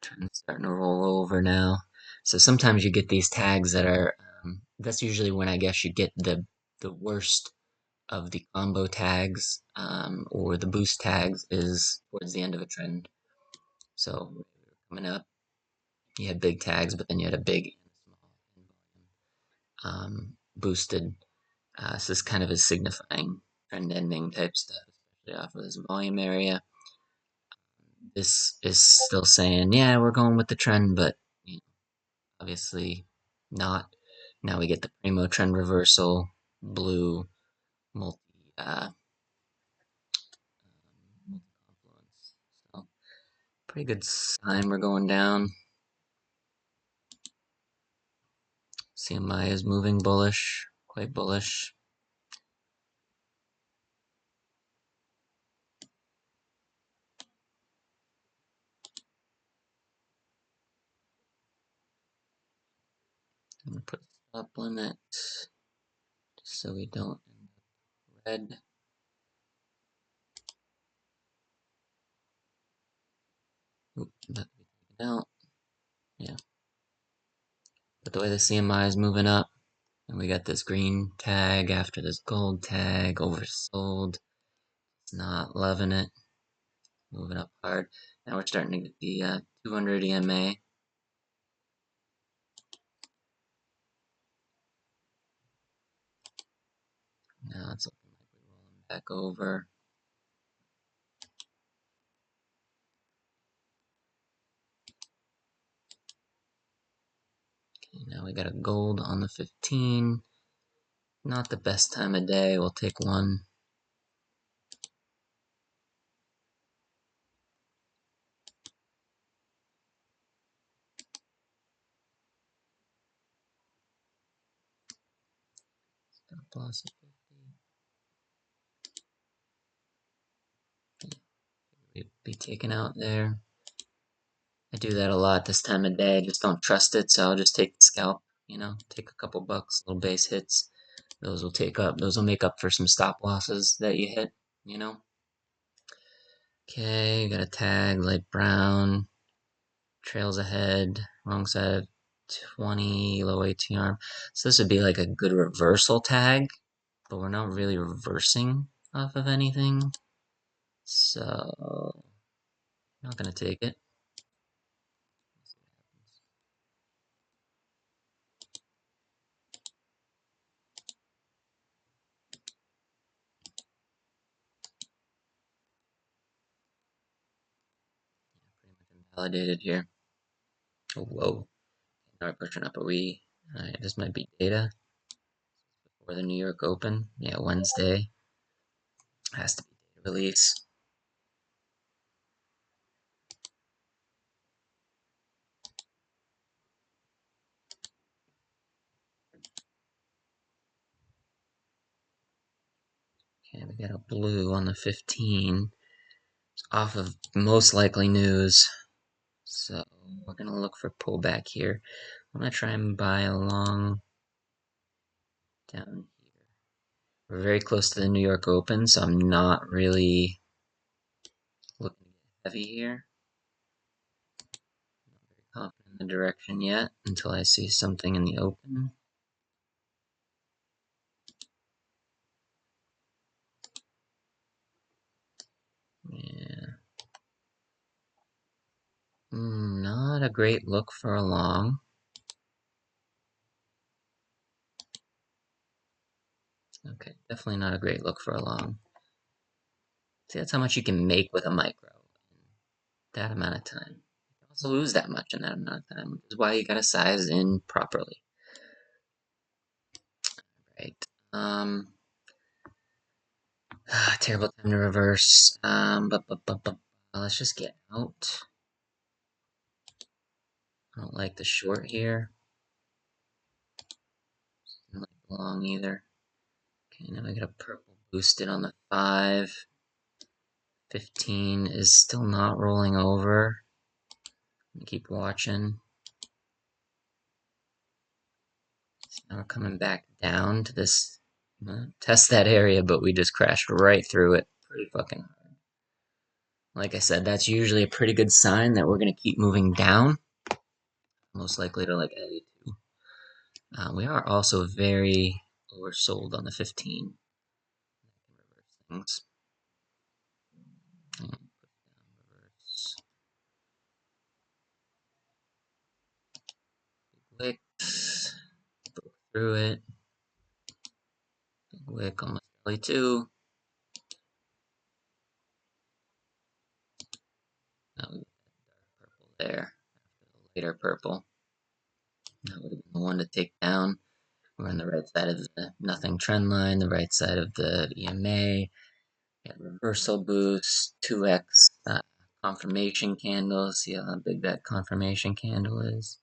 A: Trend's starting to roll over now. So sometimes you get these tags that are, that's usually when I guess you get the worst of the combo tags or the boost tags is towards the end of a trend. So coming up, you had big tags, but then you had a big and small boosted. So this kind of is signifying trend ending type stuff, especially off of this volume area. This is still saying, yeah, we're going with the trend, but obviously not. Now we get the primo trend reversal, blue, multi confluence. So pretty good sign we're going down. CMI is moving bullish, quite bullish. I'm gonna put a stop limit just so we don't end up red. Oop, that could be taken out. Yeah. But the way the CMI is moving up, and we got this green tag after this gold tag, oversold. It's not loving it. Moving up hard. Now we're starting to get the 200 EMA. Now it's looking like we're rolling back over. Okay, now we got a gold on the 15. Not the best time of day. We'll take one. Stop loss at 50. We'd be taken out there. I do that a lot this time of day. I just don't trust it, so I'll just take the scalp. You know, take a couple bucks, little base hits. Those will make up for some stop losses that you hit. You know. Okay, got a tag light brown. Trails ahead, wrong side of 20, low AT arm. So this would be like a good reversal tag, but we're not really reversing off of anything. So, not gonna take it. Pretty much invalidated here. Oh, whoa. Now we're pushing up. This might be data before the New York Open. Yeah, Wednesday. Has to be data release. Okay, we got a blue on the 15. It's off of most likely news. So we're gonna look for pullback here. I'm gonna try and buy along down here. We're very close to the New York Open, so I'm not really looking to get heavy here. I'm not very confident in the direction yet until I see something in the open. Yeah. Not a great look for a long. Okay, definitely not a great look for a long. See, that's how much you can make with a micro in that amount of time. You can also lose that much in that amount of time, which is why you gotta size in properly. Right. Terrible time to reverse. Let's just get out. I don't like the short here. Don't like the long either. Okay, now we got a purple boosted on the 5. 15 is still not rolling over. Keep watching. So now we're coming back down to this. Test that area, but we just crashed right through it. Pretty fucking hard. Like I said, that's usually a pretty good sign that we're going to keep moving down. Most likely to like 82. We are also very oversold on the 15. Reverse things. Reverse. Big wick. Broke through it. Big wick almost early too. Now we got dark purple there. After the later purple. That would have been the one to take down. We're on the right side of the nothing trend line, the right side of the EMA. Got reversal boost, 2x confirmation candle. See how big that confirmation candle is.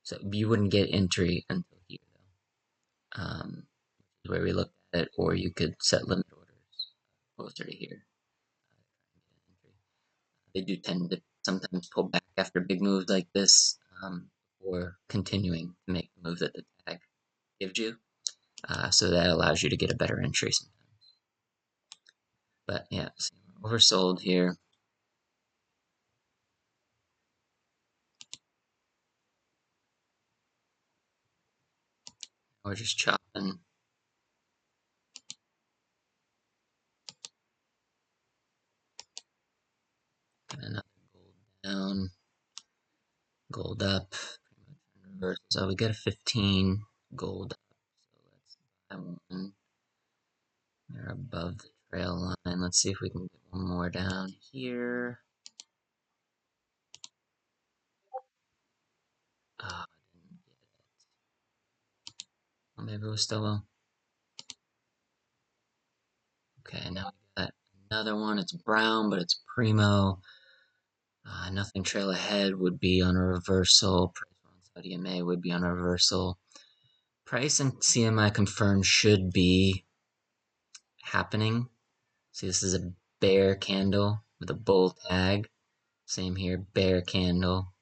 A: So you wouldn't get entry until here, though. Where we looked at it, or you could set limit orders closer to here. They do tend to sometimes pull back after big moves like this, or continuing to make move that the tag gives you. So that allows you to get a better entry sometimes. But yeah, so we're oversold here. We're just chopping. Got another gold down, gold up. So we get a 15 gold up. So let's buy one. They're above the trail line. Let's see if we can get one more down here. Oh, I didn't get it. Well, maybe we still will. Okay, now we got another one. It's brown, but it's primo. Nothing trail ahead would be on a reversal. Price on EMA would be on a reversal. Price and CMI confirmed should be happening. See, this is a bear candle with a bull tag. Same here, bear candle.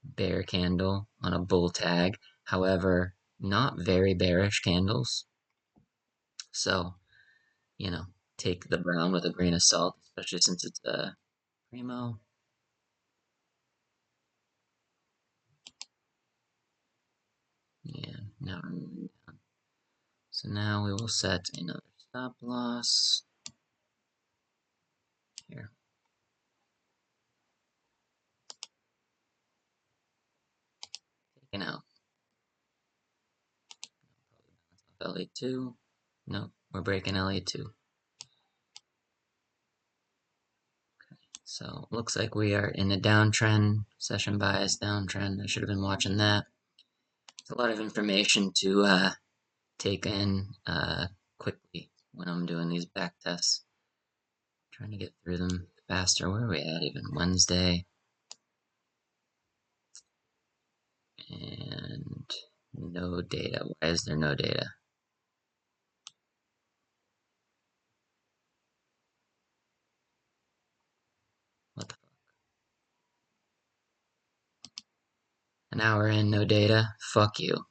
A: Bear candle on a bull tag. However, not very bearish candles. So, you know, take the brown with a grain of salt, especially since it's a primo. Yeah, now we're moving down. So now we will set another stop loss. Here. Taken out. Probably bounce off LA2. Nope, we're breaking LA2. So looks like we are in a downtrend, session bias downtrend. I should have been watching that. It's a lot of information to take in quickly when I'm doing these back tests. Trying to get through them faster. Where are we at even? Wednesday. And no data. Why is there no data? What the fuck? An hour in, no data? Fuck you.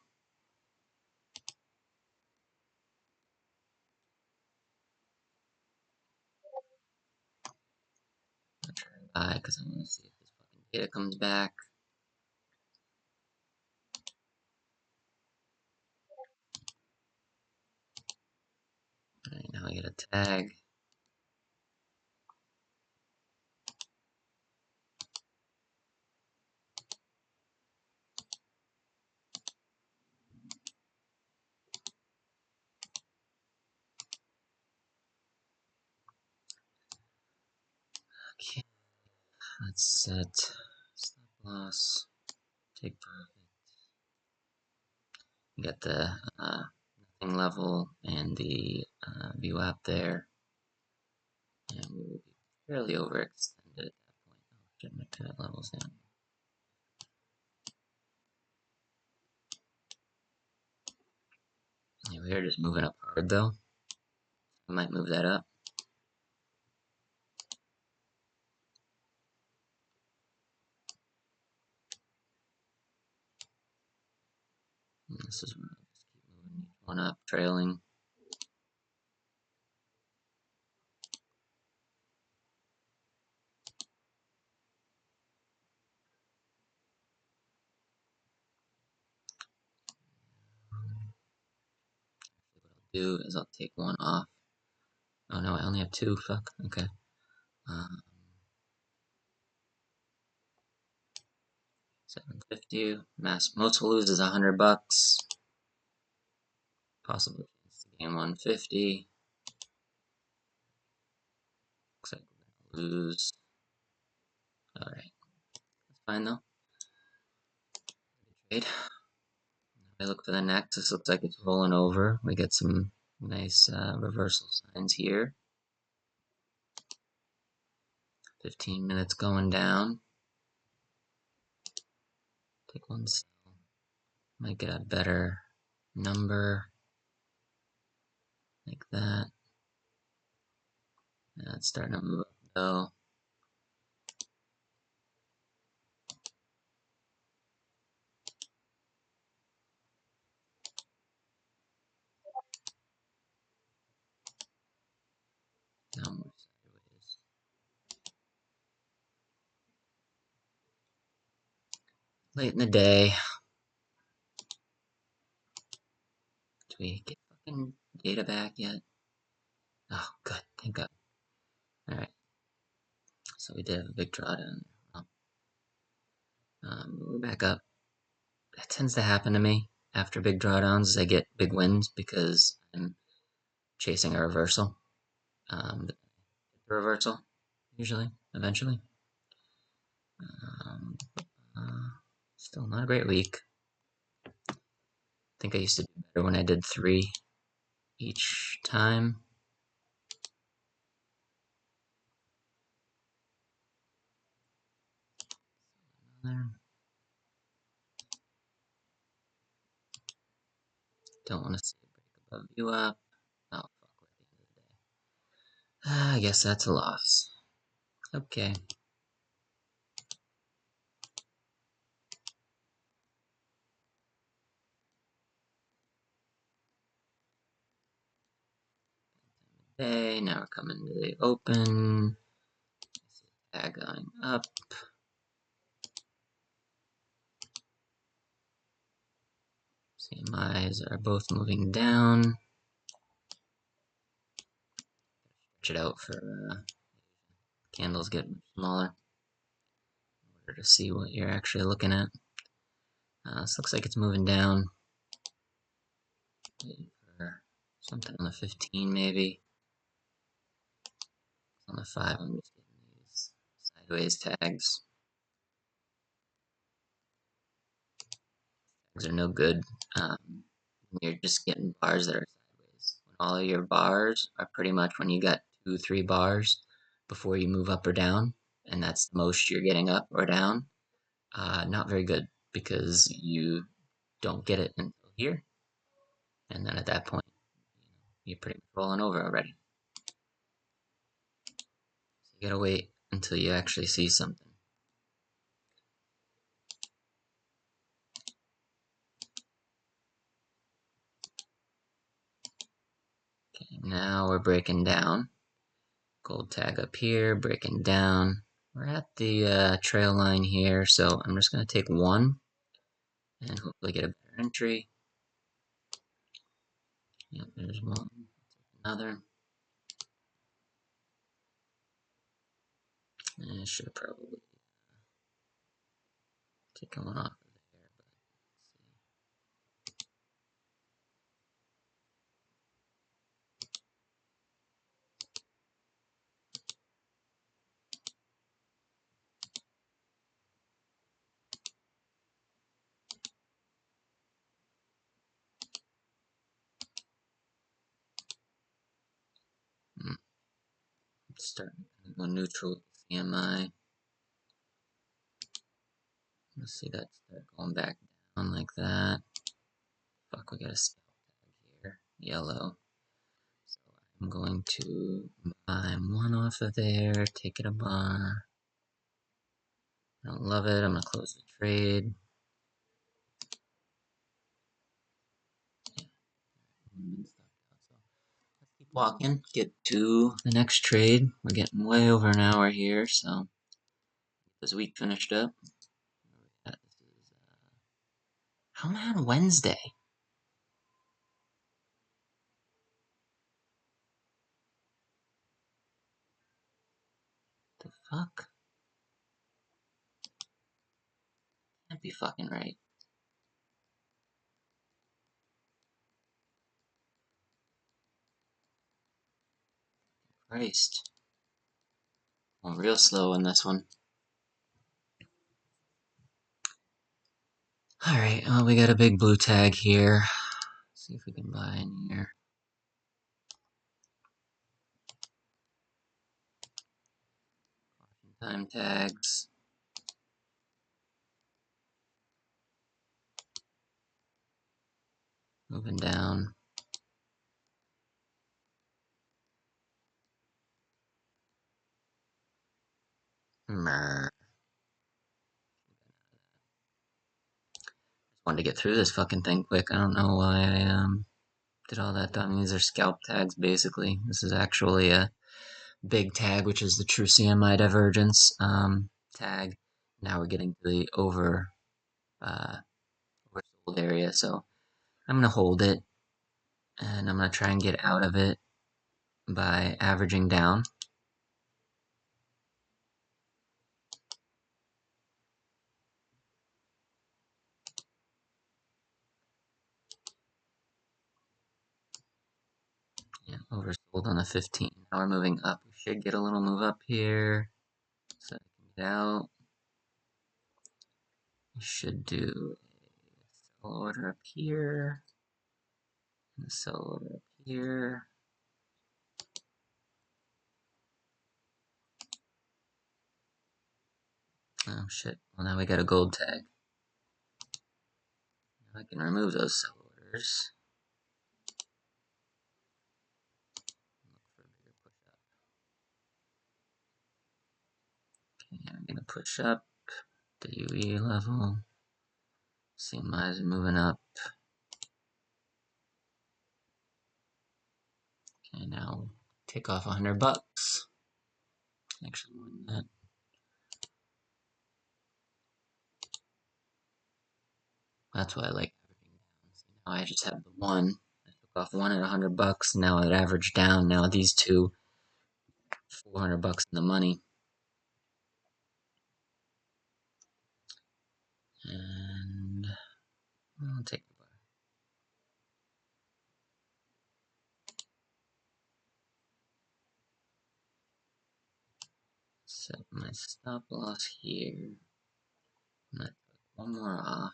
A: I'll try to buy because I want to see if this fucking data comes back. Alright, now I get a tag. Okay, let's set stop loss, take profit. You got the nothing level and the VWAP there. And we will be fairly overextended at that point. Oh, shit, my pivot level's down. Yeah, we are just moving up hard though. I might move that up. And this is where I'll just keep moving each one up, trailing. What I'll do is I'll take one off. Oh no, I only have two. Fuck. Okay. 750. Most we'll lose is $100. Possible chance to gain 150. Looks like we're gonna lose. All right, that's fine though. Trade. I look for the next. This looks like it's rolling over. We get some nice reversal signs here. 15 minutes going down. Take one sell. Might get a better number like that. Yeah, it's starting to move up though. late in the day. Do we get fucking data back yet? Oh, good. Thank God. Alright. So we did have a big drawdown. Well, we're back up. That tends to happen to me after big drawdowns. I get big wins because I'm chasing a reversal. The reversal, usually, eventually. Um, uh, Still not a great week. I think I used to do better when I did 3 each time. Don't want to see a break above you up. Oh, fuck, we're at the end of the day. I guess that's a loss. Okay. Okay, now we're coming to the open. Tag going up. CMIs are both moving down. Stretch it out for candles get smaller in order to see what you're actually looking at. This looks like it's moving down. Waiting for something on the 15 maybe. On the 5, I'm just getting these sideways tags. Tags are no good. You're just getting bars that are sideways. When all of your bars are pretty much when you got 2, 3 bars before you move up or down, and that's the most you're getting up or down. Not very good because you don't get it until here, and then at that point, you're pretty much rolling over already. So you gotta wait until you actually see something. Okay, now we're breaking down. Gold tag up here, breaking down. We're at the trail line here, so I'm just gonna take one and hopefully get a better entry. Yep, there's one. Another. I should have probably taken one off of there, but let's start go neutral CMI. Let's see that start going back down like that. Fuck, we got a scalp tag here. Yellow. So I'm going to buy one off of there, take it a bar. I don't love it. I'm gonna close the trade. Keep walking, get to the next trade. We're getting way over an hour here, so get this week finished up. This is, how am I on Wednesday? The fuck? Can't be fucking right. Christ. Well, real slow in this one. Alright, well, we got a big blue tag here. Let's see if we can buy in here. Time tags. Moving down. Just wanted to get through this fucking thing quick. I don't know why I did all that. I mean, these are scalp tags basically. This is actually a big tag, which is the true CMI divergence tag. Now we're getting to the over oversold area. So I'm gonna hold it, and I'm gonna try and get out of it by averaging down. Yeah, oversold on the 15. Now we're moving up. We should get a little move up here. So I can get out. We should do a sell order up here. And a sell order up here. Oh shit. Well, now we got a gold tag. Now I can remove those sell orders. Look for a bigger push up. Okay, I'm gonna push up the UE level. CMI is moving up. Okay, now take off $100. Actually, more than that. That's why I like averaging down. See, now I just have the one. I took off one at $100. Now it averaged down. Now these two, $400 in the money. And I'll take the bar. Set my stop loss here. I'm gonna take one more off.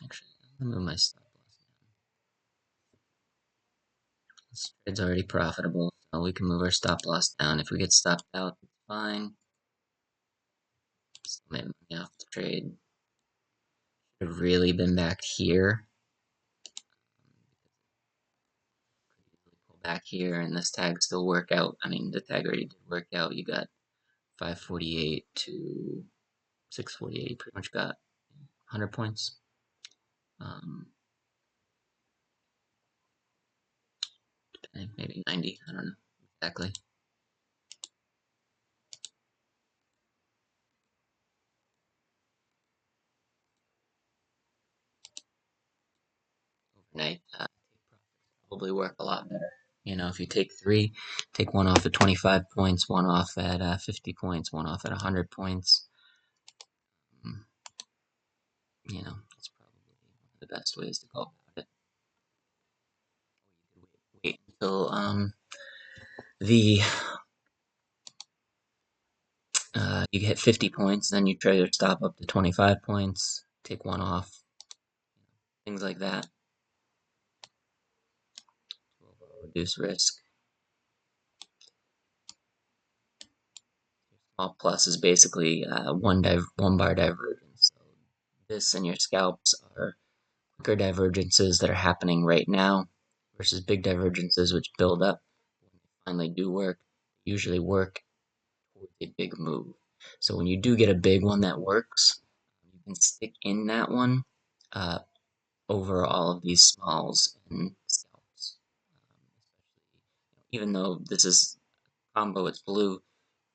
A: Actually, I'm gonna move my stop loss down. This trade's already profitable, so we can move our stop loss down. If we get stopped out, it's fine. Still made money off the trade. Should have really been back here. Could easily pull back here, and this tag still work out. I mean, the tag already did work out. You got 548 to 648. You pretty much got 100 points. Maybe 90. I don't know exactly. Overnight, probably work a lot better. You know, if you take three, take one off at 25 points, one off at 50 points, one off at 100 points. You know, it's probably one of the best ways to go about it. Wait until the you hit 50 points, then you try to stop up to 25 points, take one off, things like that. Reduce risk. Small plus is basically one bar divergence. So this and your scalps are quicker divergences that are happening right now versus big divergences which build up. When they finally do work, usually work towards a big move. So when you do get a big one that works, you can stick in that one over all of these smalls and scalps. Even though this is combo, it's blue,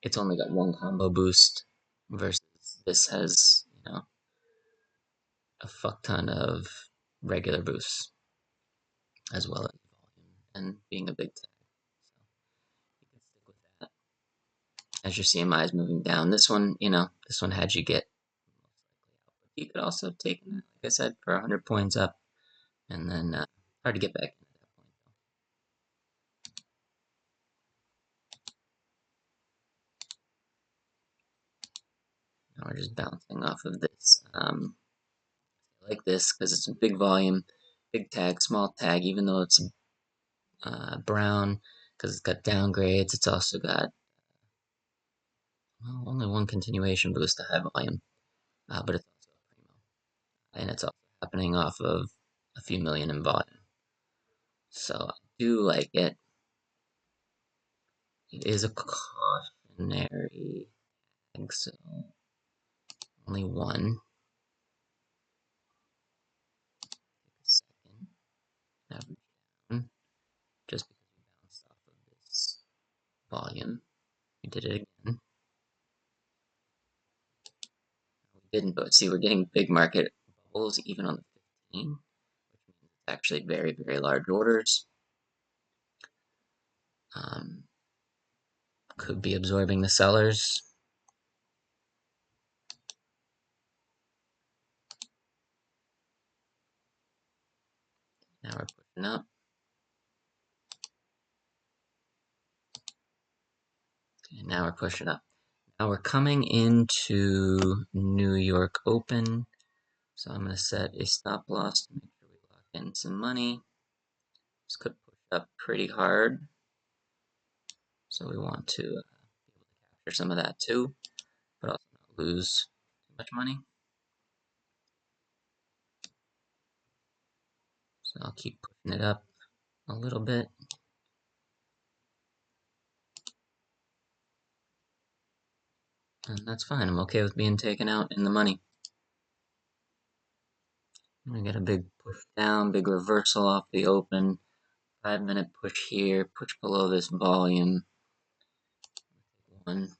A: it's only got one combo boost versus this has, you know, a fuck ton of regular boosts as well as volume and being a big tag. So you can stick with that. As your CMI is moving down, this one, you know, this one had you get most likely out. But you could also take, like I said, for 100 points up, and then hard to get back in at that point. Now we're just bouncing off of this. I like this because it's a big volume, big tag, small tag, even though it's brown, because it's got downgrades. It's also got well, only one continuation boost to high volume, but it's also a primo, and it's also happening off of a few million in volume. So I do like it. It is a cautionary tag, so only one. Take a second, average down, just because we bounced off of this volume. We did it again. We didn't, but see, we're getting big market bubbles even on the 15, which means it's actually very, very large orders. Could be absorbing the sellers. Now we're pushing up. And now we're pushing up. Now we're coming into New York Open. So I'm going to set a stop loss to make sure we lock in some money. This could push up pretty hard. So we want to be able to capture some of that too, but also not lose too much money. So I'll keep pushing it up a little bit. And that's fine. I'm okay with being taken out in the money. We get a big push down, big reversal off the open. 5-minute push here, push below this volume. One.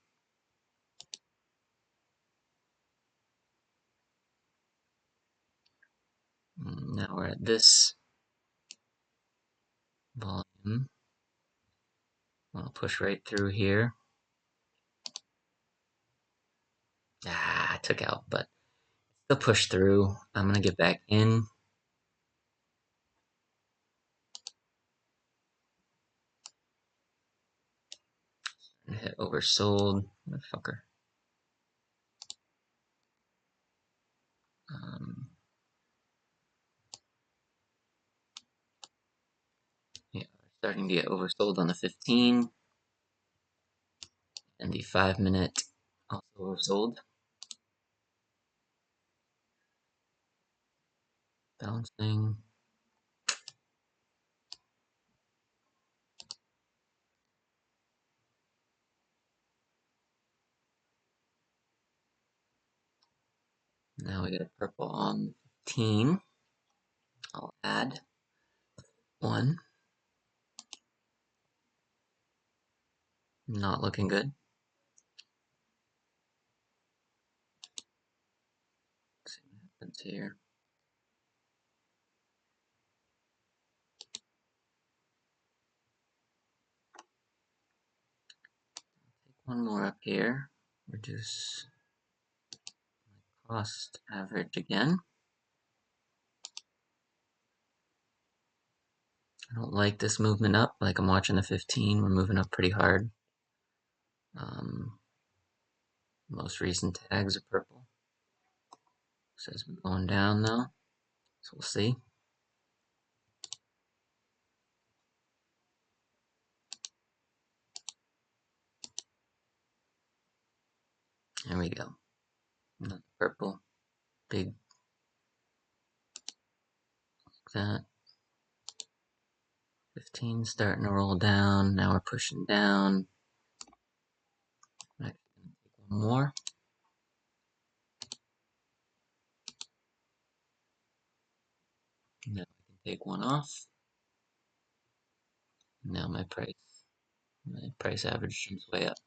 A: Now we're at this volume. I'll push right through here. I took out, but still push through. I'm gonna get back in. And hit oversold, motherfucker. Yeah, starting to get oversold on the 15. And the 5-minute also oversold. Bouncing. Now we get a purple on 15. I'll add 1. Not looking good. Let's see what happens here. Take one more up here. Reduce my cost average again. I don't like this movement up. Like I'm watching the 15. We're moving up pretty hard. Most recent tags are purple. Says we're going down though. So we'll see. There we go. Another purple. Big. Like that. 15 starting to roll down. Now we're pushing down. I'm actually going to take one more. Now I can take one off. Now my price average is way up.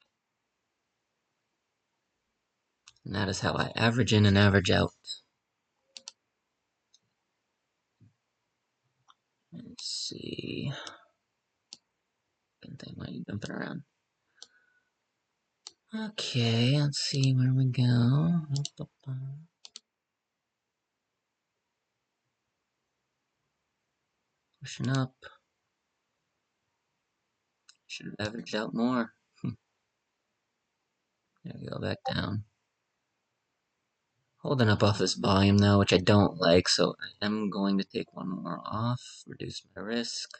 A: And that is how I average in and average out. Let's see. Thing might be jumping around. Okay, let's see where we go. Pushing up. Should have averaged out more. There we go, back down. Holding up off this volume though, which I don't like, so I am going to take one more off, reduce my risk.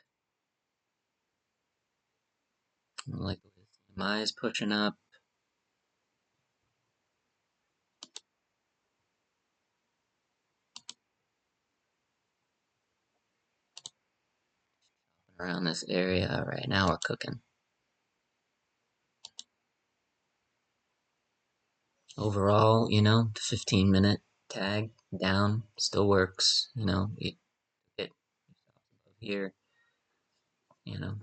A: I don't like the way the CMI is pushing up. Around this area. Alright, now we're cooking. Overall, you know, the 15-minute tag down still works. You know, it here, you know.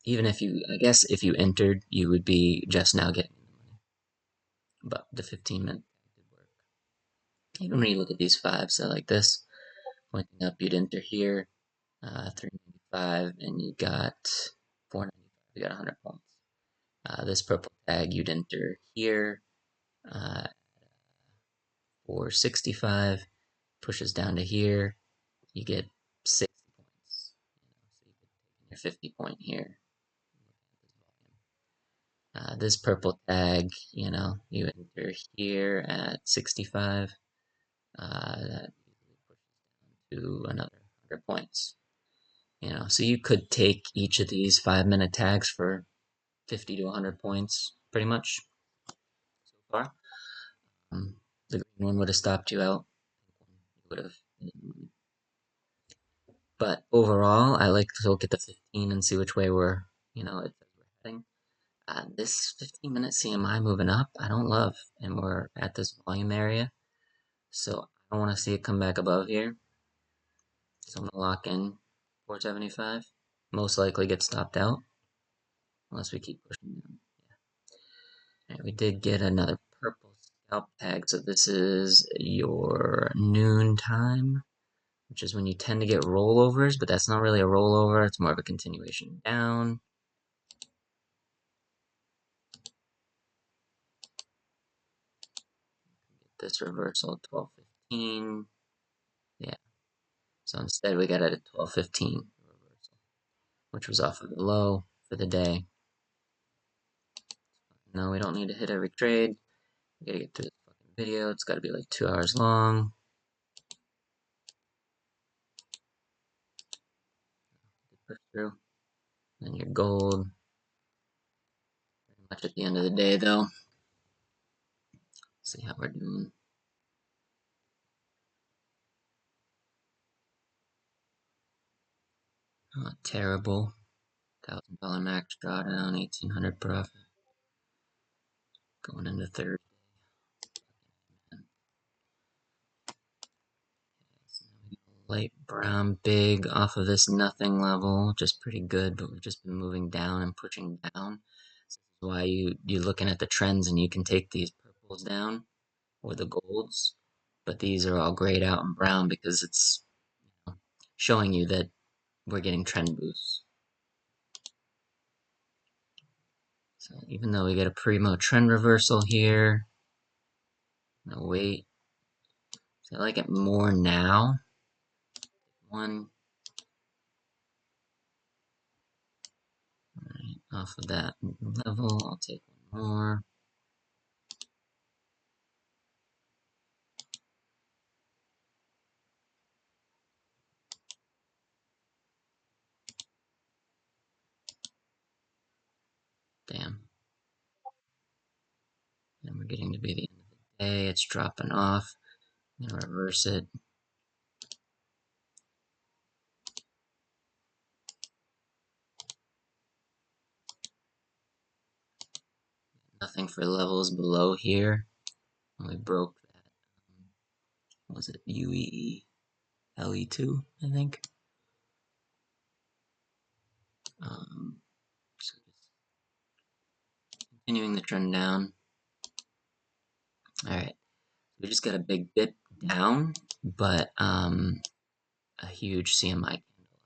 A: even if you, I guess if you entered, you would be just now getting the money. But the 15-minute did work. Even when you look at these fives, so like this, pointing up, you'd enter here, 395, and you got 495. You got 100 points. This purple tag, you'd enter here, 465, pushes down to here, you get 60 points. So you get your 50 point here. This purple tag, you enter here at 65. That pushes down to another 100 points. So you could take each of these 5-minute tags for 50 to 100 points, pretty much, so far. The green one would have stopped you out. You would have. But overall, I like to look at the 15 and see which way we're heading. This 15-minute CMI moving up, I don't love, and we're at this volume area, so I don't want to see it come back above here. So I'm gonna lock in 475. Most likely get stopped out unless we keep pushing down. Yeah. Alright, we did get another purple scalp tag, so this is your noon time, which is when you tend to get rollovers, but that's not really a rollover, it's more of a continuation down. This reversal at 12:15. Yeah. So instead we got it at 12:15 reversal, which was off of the low for the day. No, we don't need to hit every trade. We gotta get through this fucking video. It's gotta be like 2 hours long. Push through. Then your gold. Pretty much at the end of the day though. See how we're doing. Not terrible. $1,000 max drawdown, 1,800 profit. Going into Thursday. Light brown big off of this nothing level, just pretty good, but we've just been moving down and pushing down. This is why you're looking at the trends and you can take these purples down or the golds, but these are all grayed out and brown because it's showing you that we're getting trend boosts. So even though we get a primo trend reversal here, no wait. So I like it more now. One. Alright, off of that level, I'll take one more. Damn. And we're getting to be the end of the day. It's dropping off. I'm gonna reverse it. Nothing for levels below here. We broke that. What was it UEE? LE2, I think. So just continuing the trend down. Alright. We just got a big dip down, but a huge CMI candle up.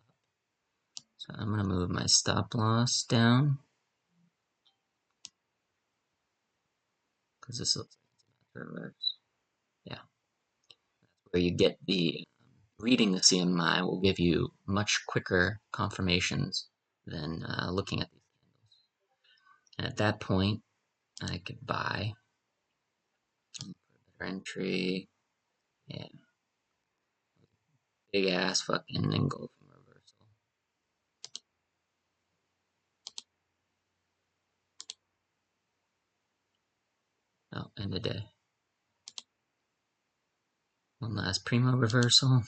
A: So I'm gonna move my stop loss down because this looks like it's about to reverse. Yeah, that's where you get the reading the CMI will give you much quicker confirmations than looking at these candles. And at that point, I could buy better entry. Yeah, big ass fucking engulfing reversal. Oh, end of day. One last primo reversal.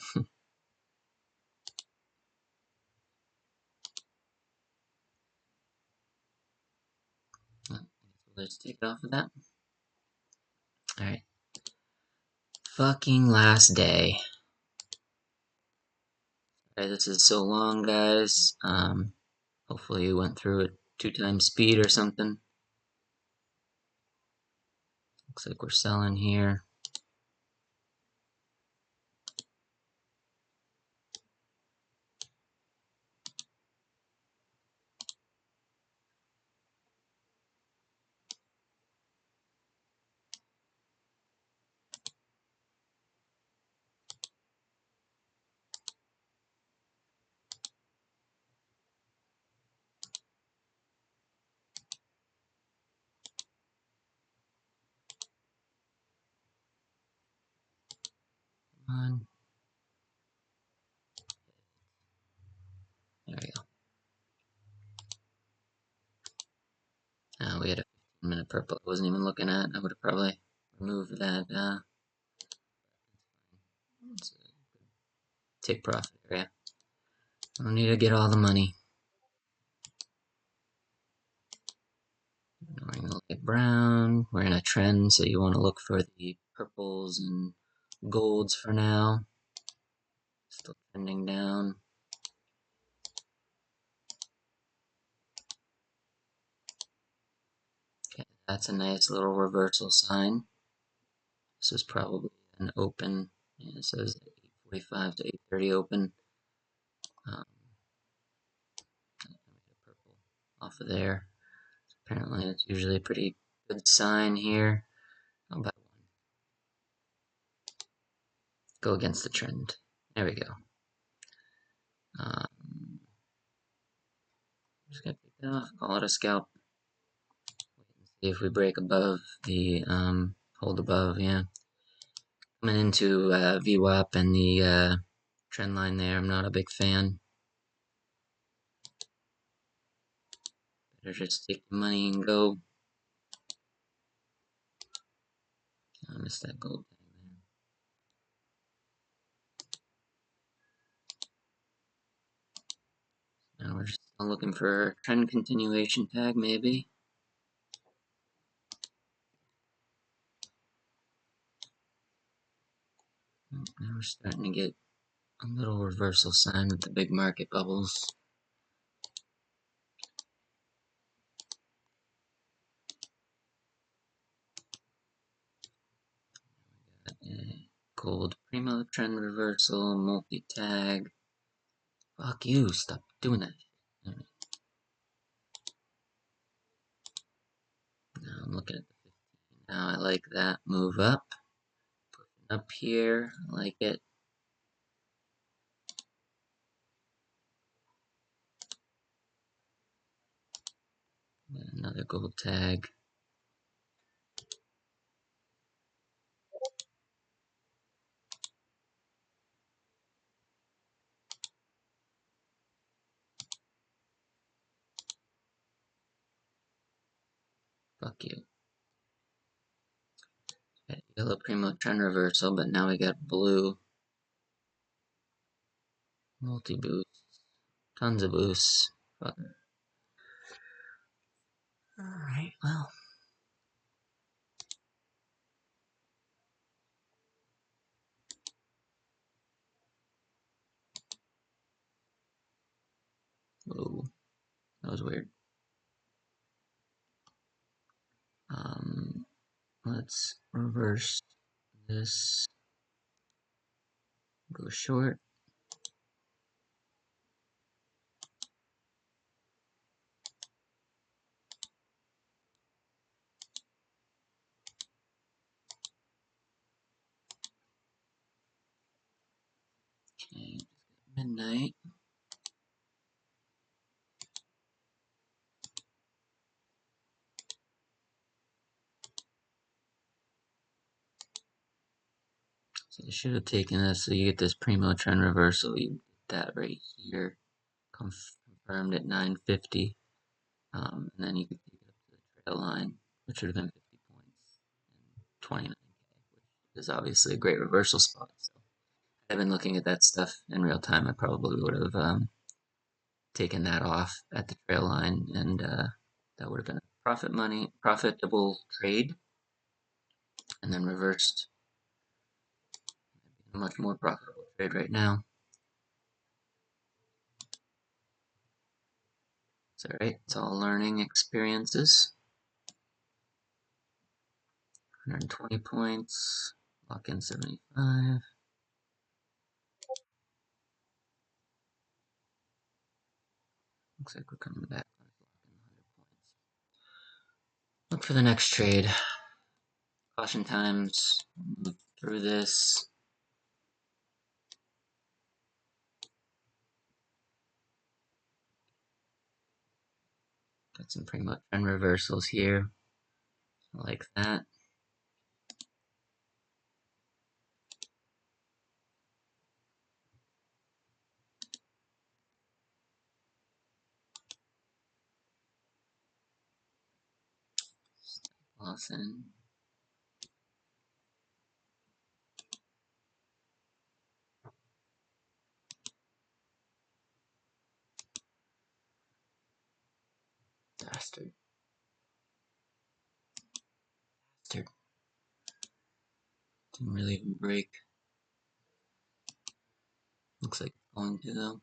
A: Let's take it off of that. Alright. Fucking last day. Alright, this is so long, guys. Hopefully you went through it 2 times speed or something. Looks like we're selling here. Come on. There we go. We had a 15-minute purple I wasn't even looking at. I would have probably removed that. It's a take profit area. I don't need to get all the money. Ignoring the light brown. We're in a trend, so you want to look for the purples and golds for now. Still trending down. Okay, that's a nice little reversal sign. This is probably an open. Yeah, it says 8:45 to 8:30 open. Purple off of there. Apparently, it's usually a pretty good sign here. How about one? Go against the trend. There we go. Just gonna take that off. Call it a scalp. See if we break above the hold above. Yeah. Coming into VWAP and the trend line there. I'm not a big fan. Better just take the money and go. I missed that gold tag there. Now we're just looking for a trend continuation tag, maybe. Now we're starting to get a little reversal sign with the big market bubbles. Gold primo trend reversal, multi-tag. Fuck you, stop doing that. Now I'm looking at the 15. Now I like that move up. Up here, I like it. Another gold tag. Fuck you. Got yellow primo trend reversal, but now we got blue. Multi-boosts. Tons of boosts. Fuck. Alright, well. Whoa. That was weird. Let's reverse this. Go short. Okay, midnight. So you should have taken this, so you get this primo trend reversal. You get that right here, confirmed at 950, and then you could take it up to the trail line, which would have been 50 points and 29k, which is obviously a great reversal spot. So I've been looking at that stuff in real time. I probably would have taken that off at the trail line, and that would have been a profitable trade, and then reversed. A much more profitable trade right now. It's alright, it's all learning experiences. 120 points, lock in 75. Looks like we're coming back. Look for the next trade. Caution times, move through this. Got some pretty much trend reversals here. I like that. Lawson. Bastard. Bastard. Didn't really even break. Looks like it's going to though.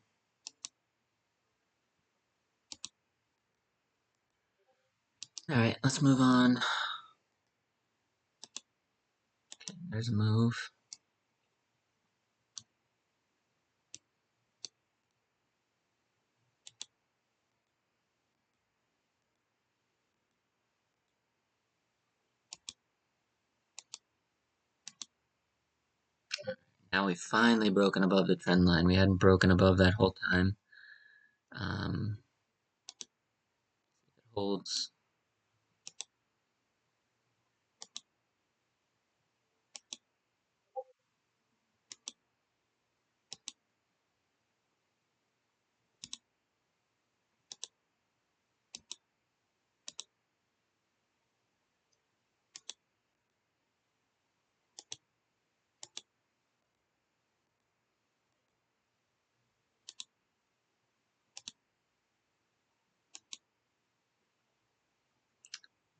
A: Alright, let's move on. Okay, there's a move. Now we've finally broken above the trend line. We hadn't broken above that whole time. It holds.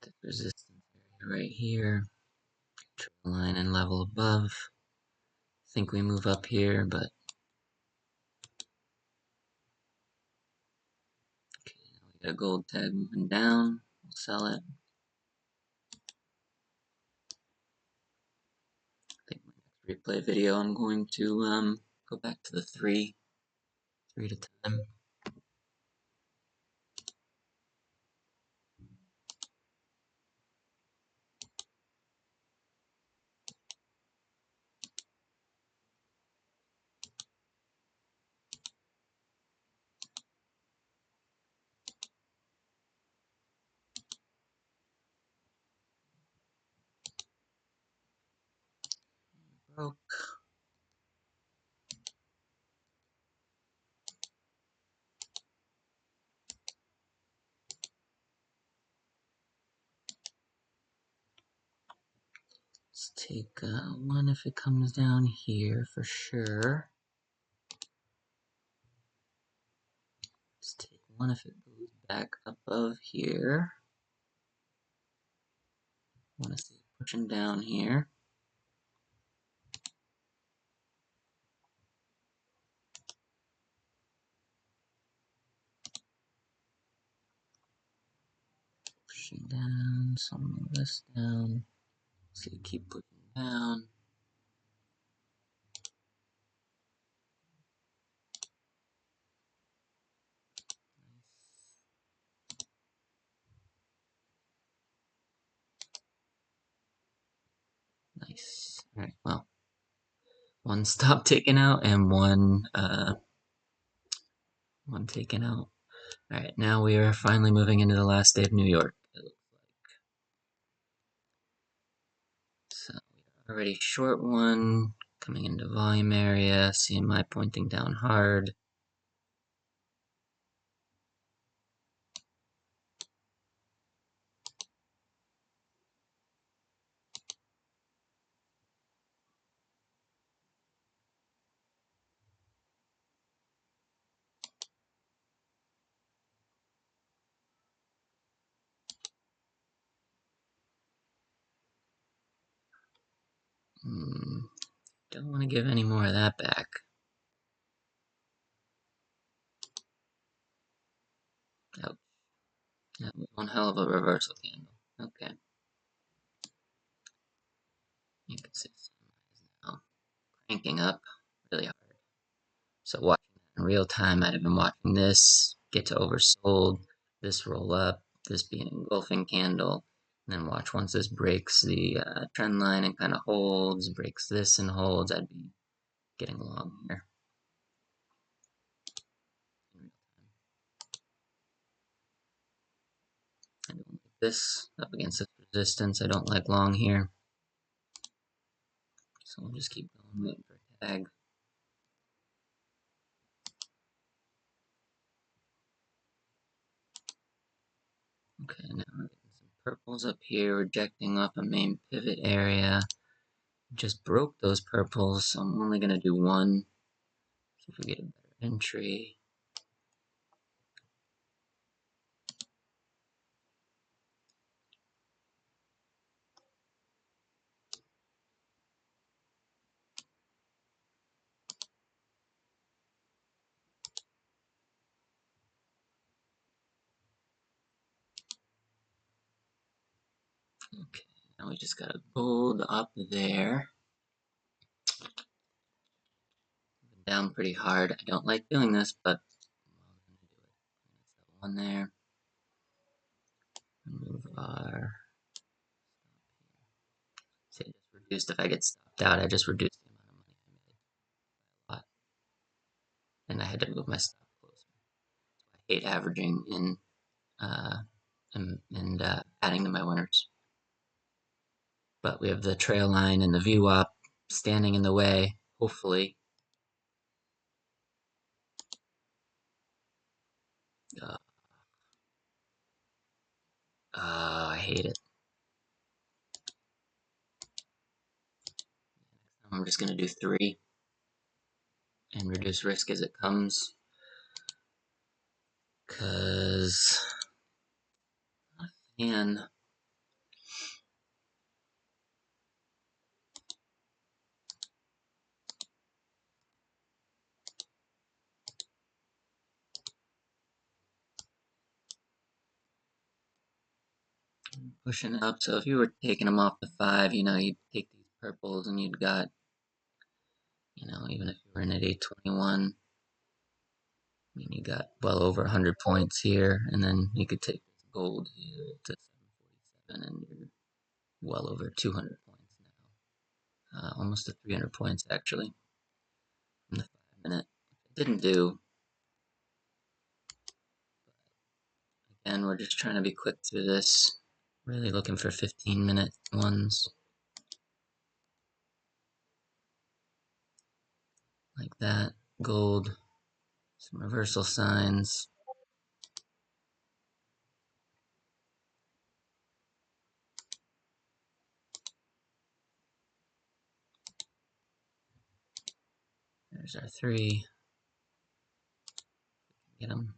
A: The resistance area right here. Trend line and level above. Think we move up here, but okay, now we got a gold tag moving down. We'll sell it. I think my next replay video I'm going to go back to the three at a time. Broke. Let's take one if it comes down here for sure. Let's take one if it goes back above here. Want to see it pushing down here. Pushing down, some of this down. So you keep pushing down. Nice. Alright, well. One stop taken out and one taken out. Alright, now we are finally moving into the last day of New York, it looks like. So we are already short one, coming into volume area, CMI pointing down hard. Don't want to give any more of that back. Ouch. That was one hell of a reversal candle. Okay. You can see CMI is now cranking up really hard. So watching that in real time, I'd have been watching this get to oversold, this roll up, this be an engulfing candle, and then watch once this breaks the trend line and kind of holds, breaks this and holds, I'd be getting long here. I don't like this up against this resistance. I don't like long here. So we'll just keep going, waiting for a tag. Okay, now we're getting some purples up here, rejecting off a main pivot area. Just broke those purples, so I'm only gonna do one. See if we get a better entry. Okay, now we just got a gold up there. Down pretty hard. I don't like doing this, but I'm gonna do it. That's that one there. Move our. See, I just reduced. If I get stopped out, I just reduced the amount of money I made a lot, and I had to move my stop closer. So I hate averaging in and adding to my winners. But we have the trail line and the VWAP standing in the way. Hopefully, I hate it. I'm just gonna do 3 and reduce risk as it comes, cause man, pushing up. So if you were taking them off the 5, you'd take these purples and you'd got, even if you were in at 821, I mean, you got well over 100 points here, and then you could take gold here to 747, and you're well over 200 points now. Almost to 300 points, actually, in the 5-minute. It didn't do. Again, we're just trying to be quick through this. Really looking for 15-minute ones. Like that. Gold. Some reversal signs. There's our 3. Get them.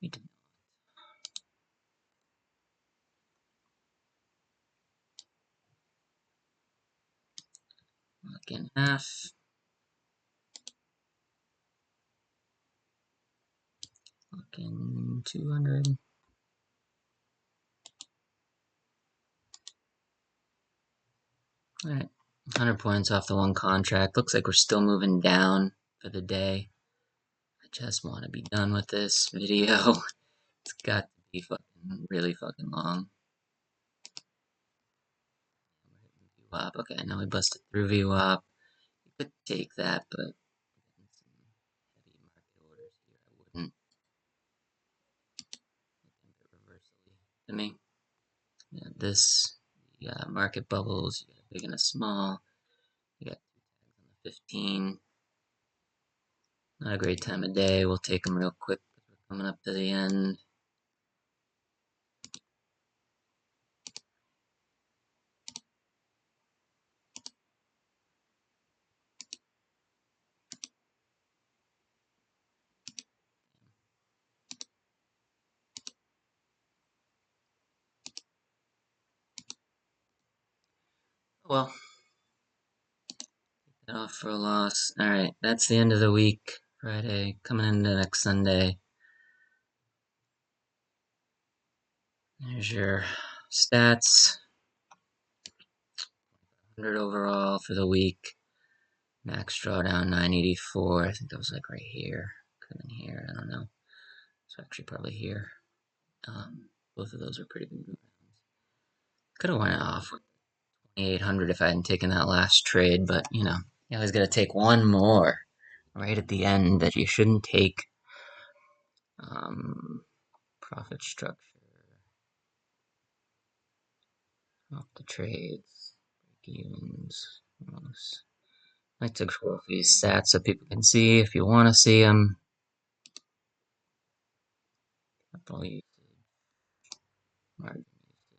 A: We did not. Look in half. Look in 200. Alright. 100 points off the one contract. Looks like we're still moving down for the day. I just want to be done with this video. It's got to be fucking really fucking long. VWAP. Okay, now we busted through VWAP. You could take that, but some heavy market orders here. I wouldn't. Looking a bit reversally to me. Yeah, this, you got market bubbles, you got a big and a small. You got 2 tags on the 15. Not a great time of day. We'll take them real quick because we're coming up to the end. Well, Get off for a loss. Alright, that's the end of the week. Friday, coming into next Sunday. There's your stats. 100 overall for the week. Max drawdown 984. I think that was like right here. Could have been here. I don't know. It's actually probably here. Both of those are pretty big rounds. Could have went off with 2,800 if I hadn't taken that last trade, but you know, you always got to take one more right at the end that you shouldn't take. Profit structure. Off the trades. Break evens. I like to go off these stats so people can see if you want to see them. Capital usage. Margin usage.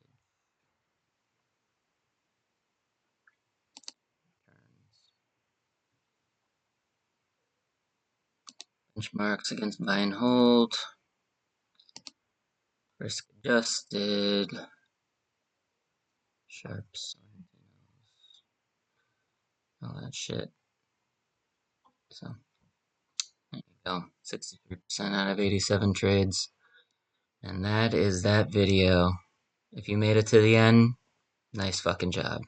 A: Returns. Benchmarks against buy and hold. Risk adjusted. Sharps. All that shit. So, there you go. 63% out of 87 trades. And that is that video. If you made it to the end, nice fucking job.